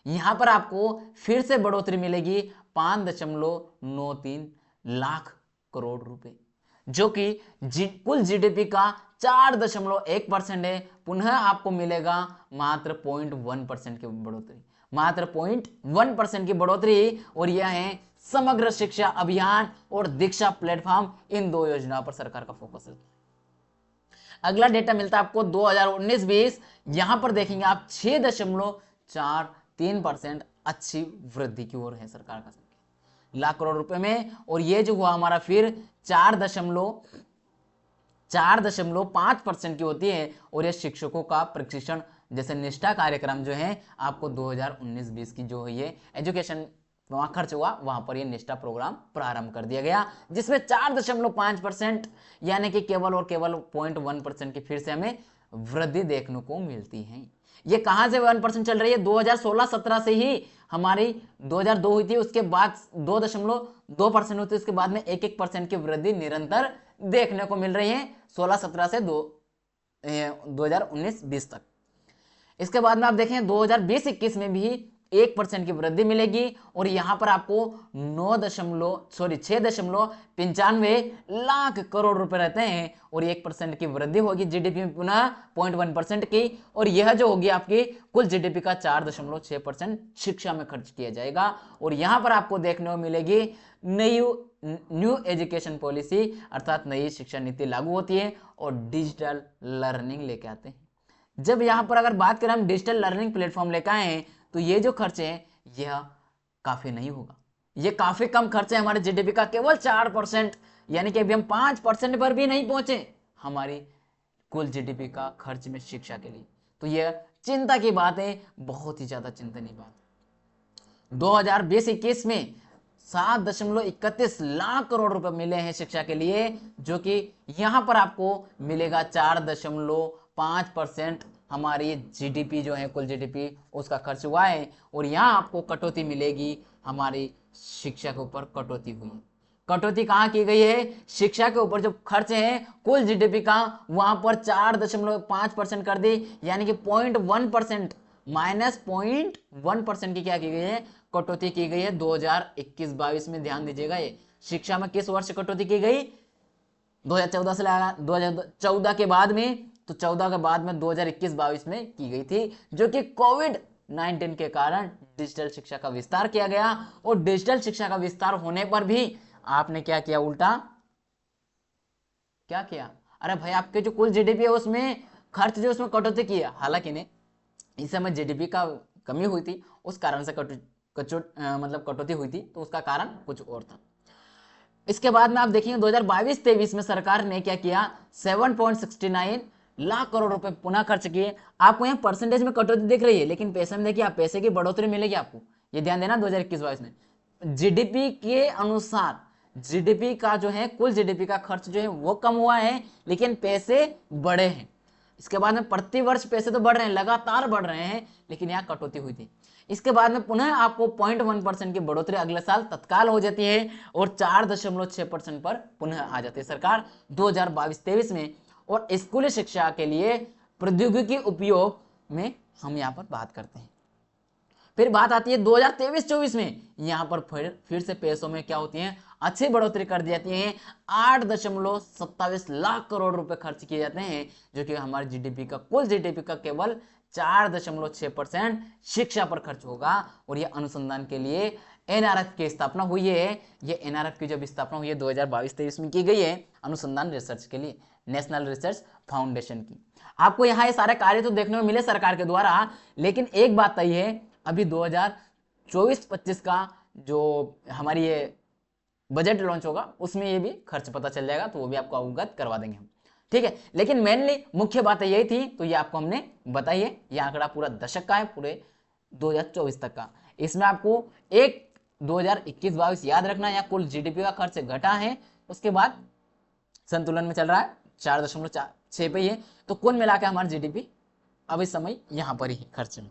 यहां पर आपको फिर से बढ़ोतरी मिलेगी 5.93 लाख करोड़ रुपए, जो कि कुल जीडीपी का 4.1% है। पुनः आपको मिलेगा मात्र 0.1% की बढ़ोतरी, मात्र 0.1% की बढ़ोतरी, और यह है समग्र शिक्षा अभियान और दीक्षा प्लेटफॉर्म, इन दो योजनाओं पर सरकार का फोकस है। अगला डेटा मिलता है आपको 2019-20, यहां पर देखेंगे आप 6.43% अच्छी वृद्धि की ओर है सरकार का लाख करोड़ रुपए में। और ये जो हुआ हमारा फिर 4.5% की होती है, और ये शिक्षकों का प्रशिक्षण जैसे निष्ठा कार्यक्रम जो है आपको 2019-20 की जो ये एजुकेशन वहां खर्च हुआ, वहां पर ये निष्ठा प्रोग्राम प्रारंभ कर दिया गया, जिसमें 4.5% यानी कि केवल और केवल 0.1% की फिर से हमें वृद्धि देखने को मिलती है। ये कहां से 1% चल रही है, 2016-17 से ही हमारी 2002 हुई थी, उसके बाद 2.2% हुई थी, उसके बाद में 1% की वृद्धि निरंतर देखने को मिल रही है 16-17 से 2019-20 तक। इसके बाद में आप देखें 2020-21 में भी 1% की वृद्धि मिलेगी, और यहां पर आपको 6.95 लाख करोड़ रुपए रहते हैं, और 1% की वृद्धि होगी जीडीपी में, पुनः 0.1% की, और यह जो होगी आपकी कुल जीडीपी का 4.6% शिक्षा में खर्च किया जाएगा। और यहां पर आपको देखने को मिलेगी न्यू एजुकेशन पॉलिसी, अर्थात नई शिक्षा नीति लागू होती है और डिजिटल लर्निंग लेके आते हैं। जब यहां पर अगर बात करें हम डिजिटल लर्निंग प्लेटफॉर्म लेकर आए हैं, तो ये जो खर्च है यह काफी नहीं होगा, ये काफी कम खर्च है हमारे जीडीपी का, केवल 4%, यानी कि अभी हम 5% पर भी नहीं पहुंचे हमारी कुल जीडीपी का खर्च में शिक्षा के लिए। तो यह चिंता की बात है, बहुत ही ज्यादा चिंतनीय बात। 2020-21 में 7.31 लाख करोड़ रुपए मिले हैं शिक्षा के लिए, जो कि यहां पर आपको मिलेगा 4.5% हमारी जीडीपी जो है कुल जीडीपी उसका खर्च हुआ है। और यहां आपको कटौती मिलेगी, हमारी शिक्षा के ऊपर कटौती हुई है। कटौती कहां की गई है, शिक्षा के ऊपर जो खर्च है कुल जीडीपी का, वहां पर 4.5% कर दी, यानी कि 0.1% माइनस 0.1% की क्या की गई है, कटौती की गई है 2021-22 में। ध्यान दीजिएगा, ये शिक्षा में किस वर्ष कटौती की गई, 2014 से लगा 2014 के बाद में, तो 14 के बाद में 2021-22 में की गई थी, जो कि कोविड-19 के कारण डिजिटल शिक्षा का विस्तार किया गया। और डिजिटल शिक्षा का विस्तार होने पर भी आपने क्या किया, उल्टा क्या किया, अरे भाई आपके जो कुल जीडीपी है उसमें खर्च जो उसमें कटौती किया। हालांकि नहीं, इस समय जीडीपी का कमी हुई थी, उस कारण से कटौती हुई थी, तो उसका कारण कुछ और था। इसके बाद में आप देखेंगे 2022-23 में सरकार ने क्या किया, 7.69 लाख करोड़ रुपए पुनः खर्च किए। आपको यहाँ परसेंटेज में कटौती दिख रही है, लेकिन पैसे में देखिए आप पैसे की बढ़ोतरी मिलेगी आपको, ये ध्यान देना। 2021-22 में जीडीपी के अनुसार जीडीपी का जो है कुल जीडीपी का खर्च जो है वो कम हुआ है, लेकिन पैसे बढ़े हैं। इसके बाद में प्रति वर्ष पैसे तो बढ़ रहे हैं, लगातार बढ़ रहे हैं, लेकिन यहाँ कटौती हुई थी। इसके बाद में पुनः आपको 0.1% की बढ़ोतरी अगले साल तत्काल हो जाती है, और 4.6% पर पुनः आ जाती है सरकार 2022-23 में। और स्कूली शिक्षा के लिए प्रौद्योगिकी उपयोग में हम यहाँ पर बात करते हैं। फिर बात आती है 2023-24 में, यहां पर फिर से पैसों में क्या होती है, अच्छी बढ़ोतरी कर दी जाती है। 8.27 लाख करोड़ रुपए खर्च किए जाते हैं, जो कि हमारे जीडीपी का कुल जीडीपी का केवल 4.6% शिक्षा पर खर्च होगा। और यह अनुसंधान के लिए एनआरएफ की स्थापना हुई है। ये एनआरएफ की जब स्थापना हुई है 2022-23 में की गई है, अनुसंधान रिसर्च के लिए, नेशनल रिसर्च फाउंडेशन की। आपको यहाँ ये सारे कार्य तो देखने को मिले सरकार के द्वारा, लेकिन एक बात तय है, अभी 2024-25 का जो हमारी ये बजट लॉन्च होगा उसमें ये भी खर्च पता चल जाएगा, तो वो भी आपको अवगत करवा देंगे हम, ठीक है। लेकिन मेनली मुख्य बात यही थी, तो ये आपको हमने बताई है। ये आंकड़ा पूरा दशक का है, पूरे 2024 तक का। इसमें आपको एक 2021-22 याद रखना है, या कुल जीडीपी का खर्च घटा है, उसके बाद संतुलन में चल रहा है 4.6 पे ही है, तो कुल मिला के हमारा जीडीपी अब इस समय यहां पर ही खर्च में।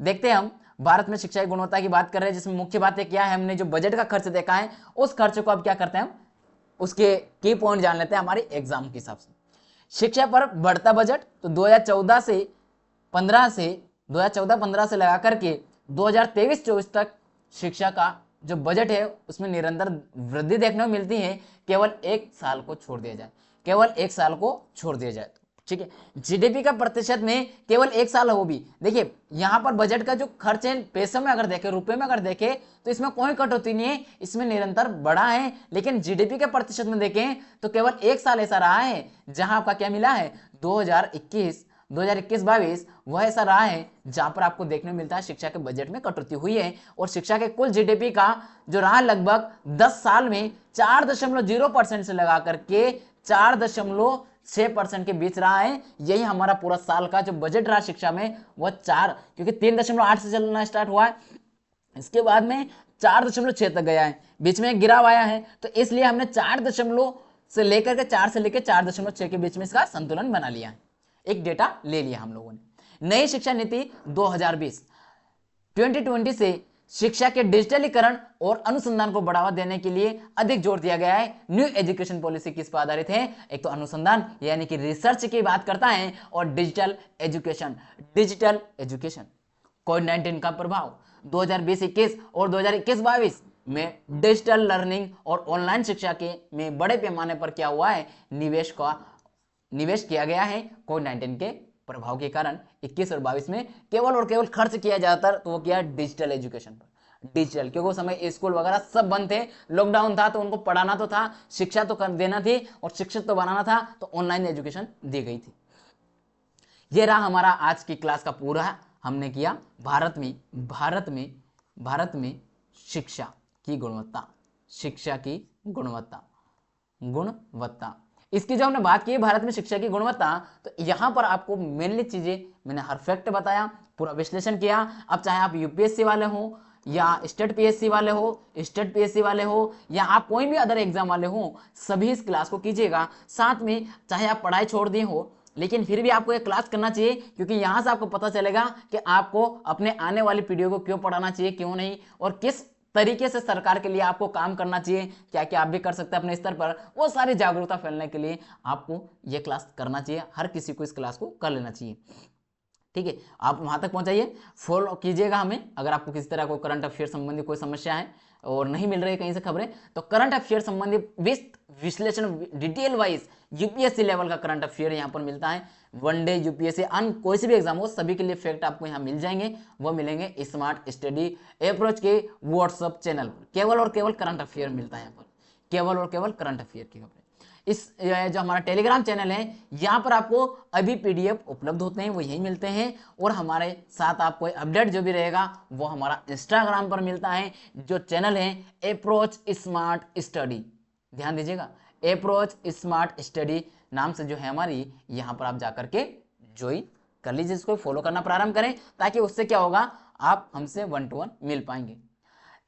देखते हैं हम भारत में शिक्षा की गुणवत्ता की बात कर रहे हैं, जिसमें मुख्य बातें क्या है, हमने जो बजट का खर्च देखा है उस खर्च को अब क्या करते हैं हम उसके की पॉइंट जान लेते हैं हमारे एग्जाम के हिसाब से। शिक्षा पर बढ़ता बजट, तो 2014 से 15 से 2014-15 से लगा करके 2023-24 तक शिक्षा का जो बजट है उसमें निरंतर वृद्धि देखने को मिलती है, केवल एक साल को छोड़ दिया जाए, केवल एक साल को छोड़ दिया जाए, ठीक है। जीडीपी का प्रतिशत में केवल एक साल है, वो भी देखिए यहां पर बजट का जो खर्च है पैसों में अगर देखें, रुपए में अगर देखें, तो इसमें कोई कटौती नहीं है, इसमें निरंतर बढ़ा है। लेकिन जीडीपी के प्रतिशत में देखें तो केवल एक साल ऐसा रहा है जहां आपका क्या मिला है 2021-22 वह ऐसा रहा है जहां पर आपको देखने मिलता है शिक्षा के बजट में कटौती हुई है, और शिक्षा के कुल जीडीपी का जो रहा लगभग 10 साल में 4.0% से लगा करके 4.6% के बीच रहा है। यही हमारा पूरा साल का जो बजट रहा शिक्षा में वह 4, क्योंकि 3.8 से चलना स्टार्ट हुआ है, इसके बाद में 4.6 तक गया है, बीच में एक गिराव आया है, तो इसलिए हमने 4 से लेकर के 4 से लेकर 4.6 के बीच में इसका संतुलन बना लिया है, एक डेटा ले लिया हम लोगों ने। नई शिक्षा नीति 2020 से शिक्षा के डिजिटलीकरण और अनुसंधान को बढ़ावा देने के लिए अधिक जोर दिया गया है। न्यू एजुकेशन पॉलिसी किस पर आधारित है, एक तो अनुसंधान यानी कि रिसर्च की बात करता है, और डिजिटल एजुकेशन। कोविड-19 का प्रभाव 2020-21 और 2021-22 में डिजिटल लर्निंग और ऑनलाइन शिक्षा के में बड़े पैमाने पर क्या हुआ है, निवेश किया गया है। कोविड-19 के प्रभाव के कारण 21 और 22 में केवल और केवल खर्च किया जाता, तो वो किया डिजिटल एजुकेशन पर। डिजिटल, क्योंकि उस समय स्कूल वगैरह सब बंद थे, लॉकडाउन था, तो उनको पढ़ाना तो था, शिक्षा तो कर देना थी और शिक्षित तो बनाना था, तो ऑनलाइन एजुकेशन दी गई थी। ये रहा हमारा आज की क्लास का पूरा, हमने किया भारत में शिक्षा की गुणवत्ता इसकी जो हमने बात की है भारत में शिक्षा की गुणवत्ता, तो यहां पर आपको मेनली चीजें मैंने हर फैक्ट बताया, पूरा विश्लेषण किया। अब चाहे आप यूपीएससी वाले हो या स्टेट पीएससी वाले हो या आप कोई भी अदर एग्जाम वाले हो, सभी इस क्लास को कीजिएगा। साथ में चाहे आप पढ़ाई छोड़ दिए हो, लेकिन फिर भी आपको ये क्लास करना चाहिए, क्योंकि यहां से आपको पता चलेगा कि आपको अपने आने वाली पीढ़ियों को क्यों पढ़ाना चाहिए, क्यों नहीं, और किस तरीके से सरकार के लिए आपको काम करना चाहिए, क्या क्या आप भी कर सकते हैं अपने स्तर पर, वो सारी जागरूकता फैलाने के लिए आपको ये क्लास करना चाहिए। हर किसी को इस क्लास को कर लेना चाहिए, ठीक है। आप वहां तक पहुंचाइए, फॉलो कीजिएगा हमें। अगर आपको किसी तरह कोई करंट अफेयर संबंधी कोई समस्या है और नहीं मिल रही है कहीं से खबरें, तो करंट अफेयर संबंधी विश्लेषण डिटेल वाइज यूपीएससी लेवल का करंट अफेयर यहाँ पर मिलता है। वनडे यूपीएससी कोई से भी एग्जाम हो, सभी के लिए फैक्ट आपको यहाँ मिल जाएंगे, वो मिलेंगे स्मार्ट स्टडी अप्रोच के व्हाट्सएप चैनल पर। केवल और केवल करंट अफेयर मिलता है यहाँ पर, केवल और केवल करंट अफेयर की खबरें। इस जो हमारा टेलीग्राम चैनल है, यहाँ पर आपको अभी पीडीएफ उपलब्ध होते हैं, वो यही मिलते हैं, और हमारे साथ आपको अपडेट जो भी रहेगा वो हमारा इंस्टाग्राम पर मिलता है, जो चैनल है अप्रोच स्मार्ट स्टडी। ध्यान दीजिएगा, अप्रोच स्मार्ट स्टडी नाम से जो है हमारी, यहाँ पर आप जाकर के ज्वाइन कर लीजिए, इसको फॉलो करना प्रारंभ करें, ताकि उससे क्या होगा, आप हमसे 1-to-1 मिल पाएंगे।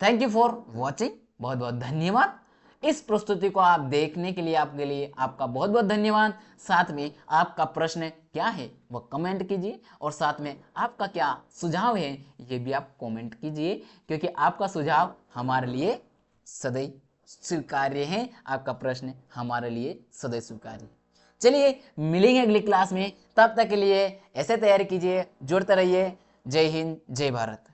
थैंक यू फॉर वॉचिंग, बहुत बहुत धन्यवाद। इस प्रस्तुति को आप देखने के लिए आपका बहुत बहुत धन्यवाद। साथ में आपका प्रश्न क्या है वह कमेंट कीजिए, और साथ में आपका क्या सुझाव है ये भी आप कमेंट कीजिए, क्योंकि आपका सुझाव हमारे लिए सदैव स्वीकार्य है, आपका प्रश्न हमारे लिए सदैव स्वीकार्य है। चलिए मिलेंगे अगली क्लास में, तब तक के लिए ऐसे तैयारी कीजिए, जुड़ते रहिए। जय हिंद, जय भारत।